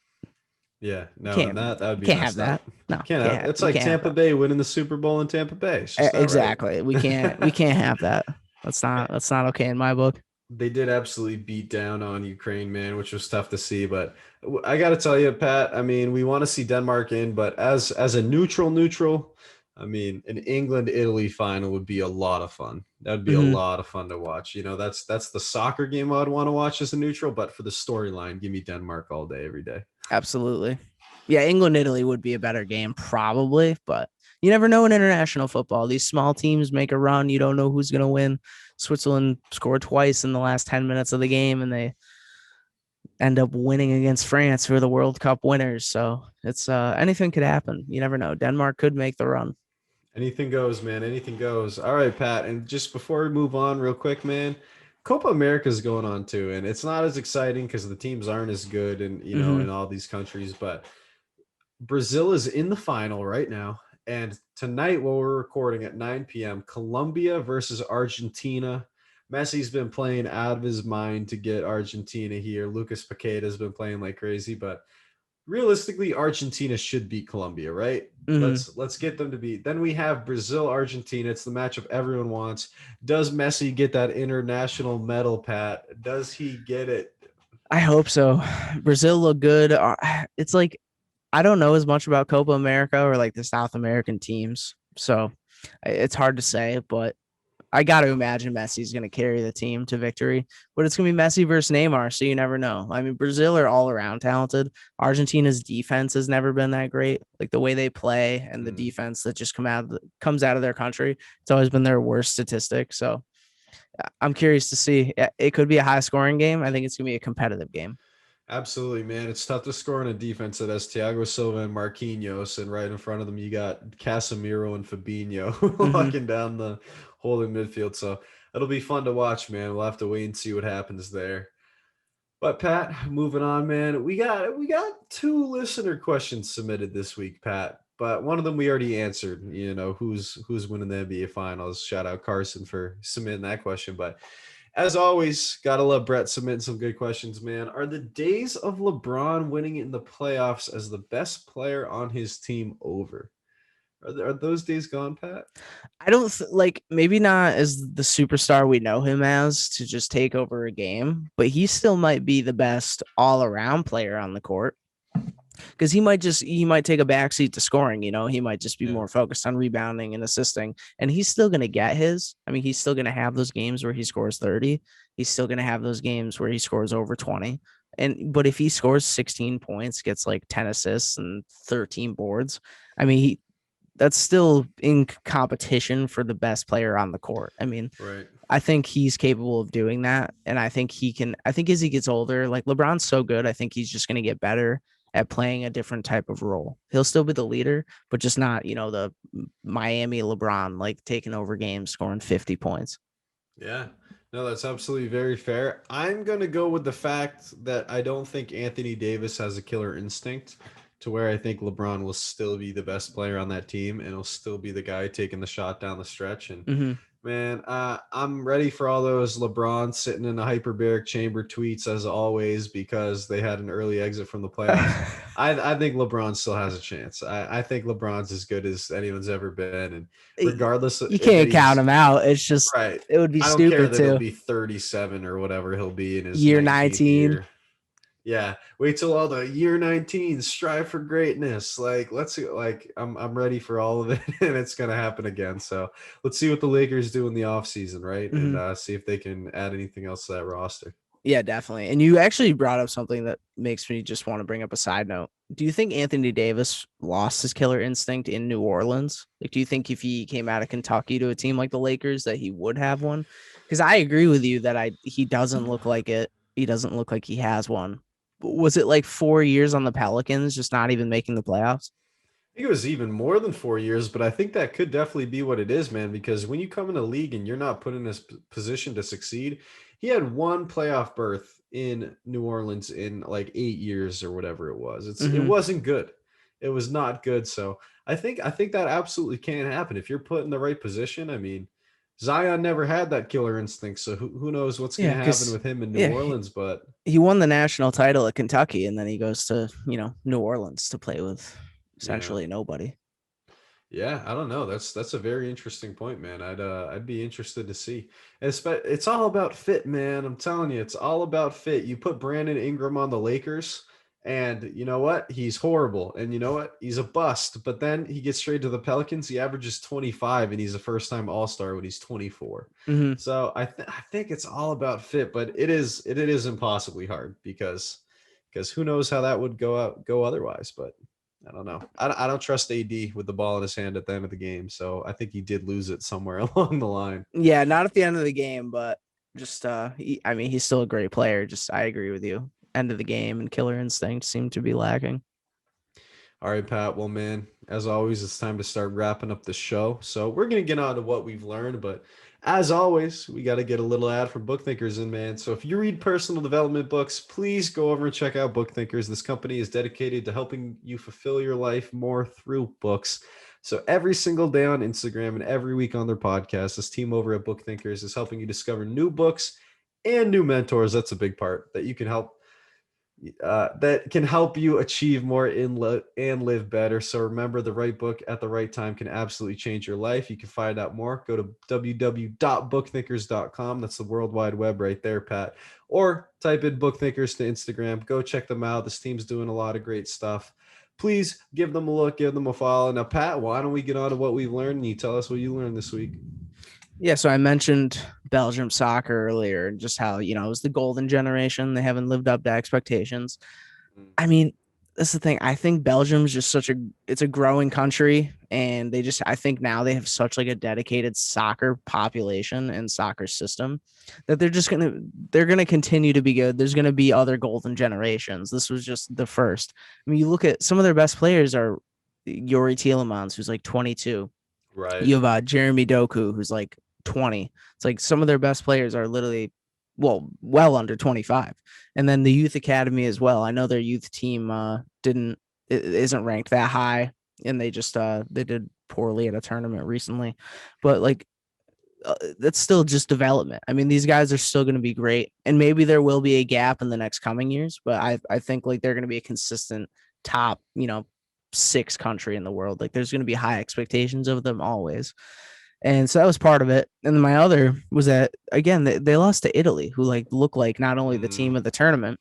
Yeah, no, that would be can't have that. No, can't have. It's like Tampa Bay winning the Super Bowl in Tampa Bay. Exactly. Right. We can't have that. That's not okay in my book. They did absolutely beat down on Ukraine, man, which was tough to see. But I got to tell you, Pat, I mean, we want to see Denmark in, but as a neutral, I mean, an England-Italy final would be a lot of fun. That would be a Mhm. lot of fun to watch. That's the soccer game I'd want to watch as a neutral, but for the storyline, give me Denmark all day, every day. Absolutely. Yeah, England Italy would be a better game probably, but you never know in international football. These small teams make a run. You don't know who's going to win. Switzerland scored twice in the last 10 minutes of the game, and they end up winning against France, who are the World Cup winners. So it's anything could happen. You never know. Denmark could make the run. Anything goes, man. Anything goes. All right, Pat. And just before we move on, real quick, man, Copa America is going on too, and it's not as exciting because the teams aren't as good, and Mhm. in all these countries. But Brazil is in the final right now, and tonight, while we're recording at 9 p.m., Colombia versus Argentina. Messi's been playing out of his mind to get Argentina here. Lucas Paqueta has been playing like crazy, but realistically, Argentina should beat Colombia, right? Mhm. Let's get them to beat. Then we have Brazil, Argentina. It's the matchup everyone wants. Does Messi get that international medal, Pat? Does he get it? I hope so. Brazil look good. It's like I don't know as much about Copa America or like the South American teams, so it's hard to say. But I got to imagine Messi's going to carry the team to victory. But it's going to be Messi versus Neymar, so you never know. I mean, Brazil are all around talented. Argentina's defense has never been that great. Like the way they play and the defense that just comes out of their country, it's always been their worst statistic. So I'm curious to see. It could be a high scoring game. I think it's going to be a competitive game. Absolutely, man. It's tough to score on a defense that has Thiago Silva and Marquinhos, and right in front of them you got Casemiro and Fabinho Mm-hmm. locking down the holding midfield. So it'll be fun to watch, man. We'll have to wait and see what happens there. But Pat, moving on, man. We got two listener questions submitted this week, Pat. But one of them we already answered. Who's winning the NBA Finals? Shout out Carson for submitting that question. But as always, gotta love Brett submitting some good questions, man. Are the days of LeBron winning in the playoffs as the best player on his team over? Are those days gone, Pat? I don't like maybe not as the superstar we know him as to just take over a game, but he still might be the best all around player on the court because he might take a backseat to scoring. He might just be Yeah. more focused on rebounding and assisting, and he's still going to get his. I mean, he's still going to have those games where he scores 30. He's still going to have those games where he scores over 20. But if he scores 16 points, gets like 10 assists and 13 boards, I mean, that's still in competition for the best player on the court. I mean, Right. I think he's capable of doing that. And I think he can, I think as he gets older, like LeBron's so good, I think he's just going to get better at playing a different type of role. He'll still be the leader, but just not, the Miami LeBron, like taking over games, scoring 50 points. Yeah. No, that's absolutely very fair. I'm going to go with the fact that I don't think Anthony Davis has a killer instinct to where I think LeBron will still be the best player on that team and he'll still be the guy taking the shot down the stretch. And Mm-hmm. man, I'm ready for all those LeBron sitting in a hyperbaric chamber tweets as always because they had an early exit from the playoffs. I think LeBron still has a chance. I think LeBron's as good as anyone's ever been, and regardless of You that can't count he's him out. It's just, right, it would be I don't care stupid that he'll too. be 37 or whatever he'll be in his Year 19th 19. year. Yeah, wait till all the year 19 strive for greatness. Like I'm ready for all of it, and it's gonna happen again. So let's see what the Lakers do in the offseason, right? Mm-hmm. And see if they can add anything else to that roster. Yeah, definitely. And you actually brought up something that makes me just want to bring up a side note. Do you think Anthony Davis lost his killer instinct in New Orleans? Like, do you think if he came out of Kentucky to a team like the Lakers that he would have one? Because I agree with you that he doesn't look like it. He doesn't look like he has one. Was it like 4 years on the Pelicans, just not even making the playoffs? I think it was even more than 4 years, but I think that could definitely be what it is, man. Because when you come in the league and you're not put in a position to succeed, he had one playoff berth in New Orleans in like 8 years or whatever it was. It Mm-hmm. wasn't good. It was not good. So I think that absolutely can happen if you're put in the right position. I mean, Zion never had that killer instinct, so who knows what's going Yeah, to happen because with him in New yeah, Orleans? But he won the national title at Kentucky, and then he goes to New Orleans to play with yeah. essentially nobody. Yeah, I don't know. That's a very interesting point, man. I'd be interested to see. It's all about fit, man. I'm telling you, it's all about fit. You put Brandon Ingram on the Lakers, And you know what? He's horrible. And you know what? He's a bust. But then he gets traded to the Pelicans. He averages 25, and he's a first-time All-Star when he's 24. Mhm. So I think it's all about fit, but it is impossibly hard because who knows how that would go otherwise. But I don't know. I don't trust AD with the ball in his hand at the end of the game. So I think he did lose it somewhere along the line. Yeah, not at the end of the game, but just I mean, he's still a great player. Just I agree with you. End of the game and killer instinct seem to be lacking. All right, Pat. Well, man, as always, it's time to start wrapping up the show. So we're going to get on to what we've learned. But as always, we got to get a little ad from Book Thinkers in, man. So if you read personal development books, please go over and check out Book Thinkers. This company is dedicated to helping you fulfill your life more through books. So every single day on Instagram and every week on their podcast, this team over at Book Thinkers is helping you discover new books and new mentors. That's a big part that you can help that can help you achieve more and live better. So remember, the right book at the right time can absolutely change your life. You can find out more. Go to www.bookthinkers.com. That's the World Wide Web right there, Pat. Or type in Book Thinkers to Instagram. Go check them out. This team's doing a lot of great stuff. Please give them a look, give them a follow. Now, Pat, why don't we get on to what we've learned? And you tell us what you learned this week. Yeah, so I mentioned Belgium soccer earlier and just how, it was the golden generation. They haven't lived up to expectations. I mean, that's the thing. I think Belgium's just it's a growing country, and I think now they have such like a dedicated soccer population and soccer system that they're going to continue to be good. There's going to be other golden generations. This was just the first. I mean, you look at some of their best players are Yuri Tielemans, who's like 22. Right. You have Jeremy Doku, who's like 20. It's like some of their best players are literally well under 25. And then the youth academy as well. I know their youth team isn't ranked that high, and they just they did poorly at a tournament recently, but like that's still just development. I mean, these guys are still going to be great, and maybe there will be a gap in the next coming years, but I think like they're going to be a consistent top 6 country in the world. Like there's going to be high expectations of them always. And so that was part of it. And then my other was that, again, they lost to Italy, who like looked like not only the team of the tournament,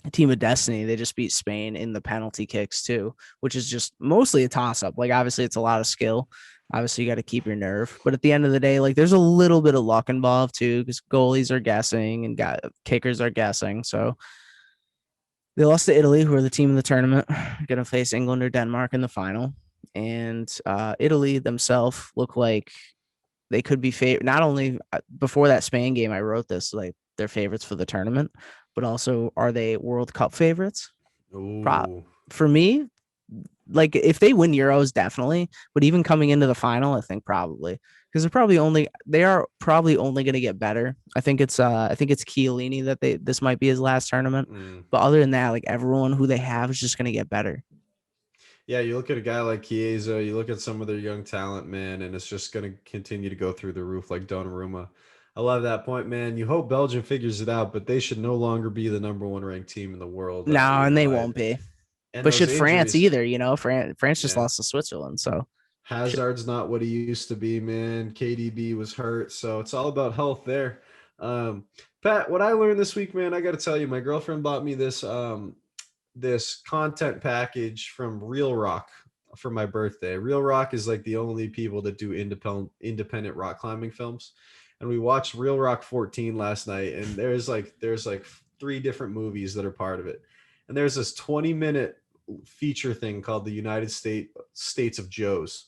a team of destiny. They just beat Spain in the penalty kicks too, which is just mostly a toss up. Like obviously it's a lot of skill. Obviously you got to keep your nerve. But at the end of the day, like there's a little bit of luck involved too, because goalies are guessing and kickers are guessing. So they lost to Italy, who are the team of the tournament, going to face England or Denmark in the final. And Italy themselves look like they could be not only before that Spain game, I wrote this, like they're favorites for the tournament, but also are they World Cup favorites? For me, like if they win Euros, definitely. But even coming into the final, I think probably because they are probably only going to get better. I think it's Chiellini that this might be his last tournament. But other than that, like everyone who they have is just going to get better. Yeah, you look at a guy like Chiesa, you look at some of their young talent, man, and it's just going to continue to go through the roof like Donnarumma. I love that point, man. You hope Belgium figures it out, but they should no longer be the number 1 ranked team in the world. No, and they won't be. But should France either, France just lost to Switzerland, so. Hazard's not what he used to be, man. KDB was hurt, so it's all about health there. Pat, what I learned this week, man, I got to tell you, my girlfriend bought me this content package from Real Rock for my birthday. Real Rock is like the only people that do independent rock climbing films. And we watched Real Rock 14 last night, and there's like 3 different movies that are part of it. And there's this 20-minute feature thing called the United States of Joes.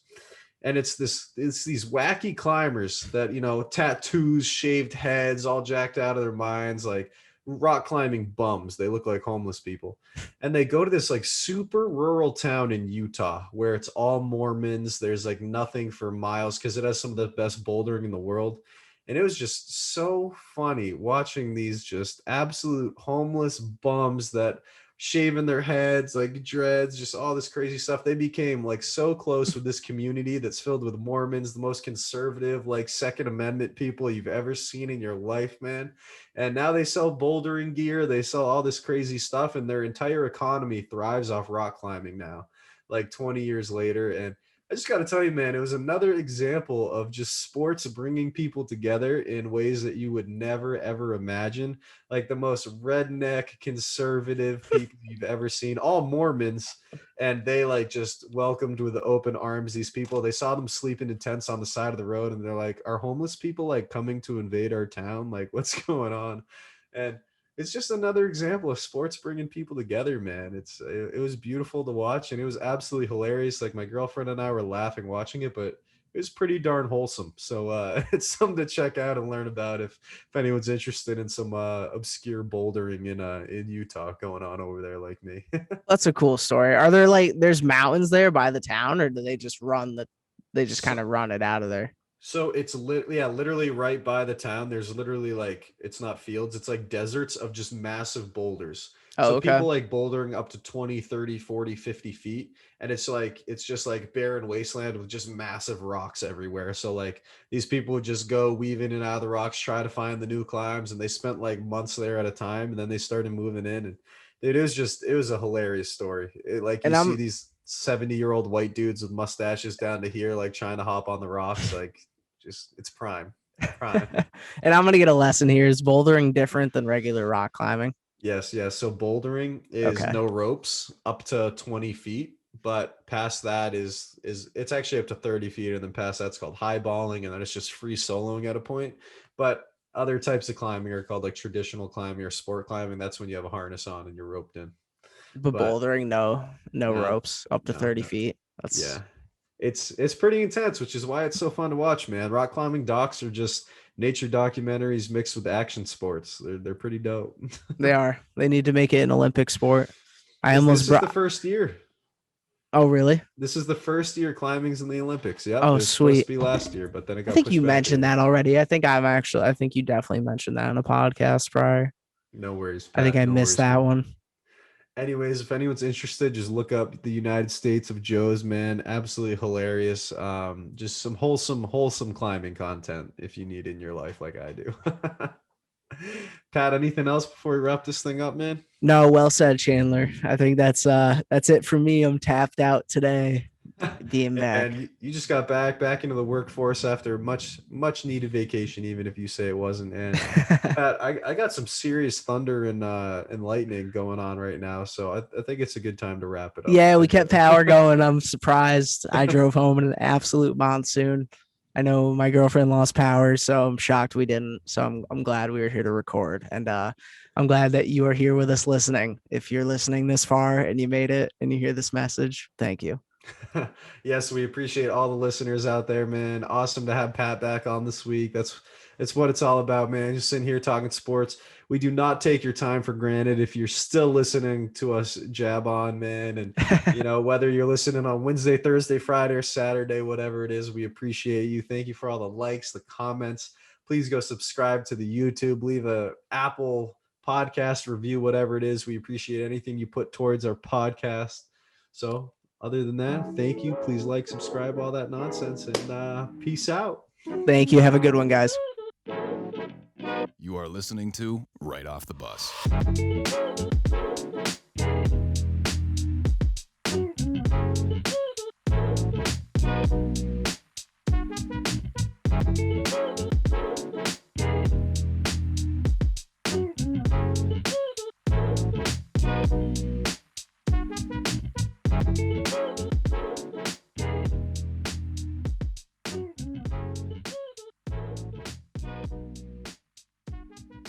And it's these wacky climbers that, tattoos, shaved heads, all jacked out of their minds, like rock climbing bums. They look like homeless people. And they go to this like super rural town in Utah where it's all Mormons. There's like nothing for miles because it has some of the best bouldering in the world. And it was just so funny watching these just absolute homeless bums that shaving their heads, like dreads, just all this crazy stuff. They became like so close with this community that's filled with Mormons, the most conservative, like Second Amendment people you've ever seen in your life, man. And now they sell bouldering gear. They sell all this crazy stuff, and their entire economy thrives off rock climbing now, like 20 years later. And I just got to tell you, man, it was another example of just sports bringing people together in ways that you would never, ever imagine. Like the most redneck, conservative people you've ever seen, all Mormons. And they like just welcomed with open arms these people. They saw them sleeping in tents on the side of the road. And they're like, are homeless people like coming to invade our town? Like, what's going on? And it's just another example of sports bringing people together, man. It was beautiful to watch, and it was absolutely hilarious. Like my girlfriend and I were laughing watching it, but it was pretty darn wholesome. So it's something to check out and learn about if anyone's interested in some obscure bouldering in Utah going on over there like me. That's a cool story. Are there there's mountains there by the town, or do they just they just kind of run it out of there? So it's literally right by the town. There's literally like, it's not fields, it's like deserts of just massive boulders. Oh, So okay. people like bouldering up to 20, 30, 40, 50 feet. And it's just like barren wasteland with just massive rocks everywhere. So like these people would just go weave in and out of the rocks, try to find the new climbs. And they spent like months there at a time. And then they started moving in. And it was a hilarious story. Like you And see I'm these 70-year-old white dudes with mustaches down to here, like trying to hop on the rocks. Like, just it's prime. and I'm gonna get a lesson here. Is bouldering different than regular rock climbing? Yes. So bouldering is Okay. no ropes up to 20 feet, but past that is it's actually up to 30 feet, and then past that's called highballing, and then it's just free soloing at a point. But other types of climbing are called like traditional climbing or sport climbing. That's when you have a harness on and you're roped in. But But bouldering, no not ropes up to 30 feet. That's yeah. It's pretty intense, which is why it's so fun to watch, man. Rock climbing docs are just nature documentaries mixed with action sports. They're pretty dope. they are. They need to make it an Olympic sport. I this almost this is the brought. first year. Oh, really? This is the first year climbing's in the Olympics. Yep, it Oh, was supposed sweet. to be last year, but then it I got think pushed you back a mentioned year. that already. I think you definitely mentioned that in a podcast prior. No worries, I think Pat. I No missed worries, that man. one. Anyways, if anyone's interested, just look up the United States of Joe's, man. Absolutely hilarious. Just some wholesome climbing content if you need in your life like I do. Pat, anything else before we wrap this thing up, man? No, well said, Chandler. I think that's it for me. I'm tapped out today. Being back. And you just got back into the workforce after much needed vacation, even if you say it wasn't. And Pat, I got some serious thunder and lightning going on right now, so I think it's a good time to wrap it up. Yeah, we kept power going. I'm surprised. I drove home in an absolute monsoon. I know my girlfriend lost power, so I'm shocked we didn't. So I'm glad we were here to record, and I'm glad that you are here with us listening. If you're listening this far and you made it and you hear this message, thank you. Yes, we appreciate all the listeners out there, man. Awesome to have Pat back on this week. It's what it's all about, man. Just sitting here talking sports. We do not take your time for granted if you're still listening to us jab on, man. And whether you're listening on Wednesday, Thursday, Friday, or Saturday, whatever it is, we appreciate you. Thank you for all the likes, the comments. Please go subscribe to the YouTube, leave a Apple podcast review, whatever it is. We appreciate anything you put towards our podcast. So other than that, thank you. Please like, subscribe, all that nonsense, and peace out. Thank you. Have a good one, guys. You are listening to Right Off the Bus.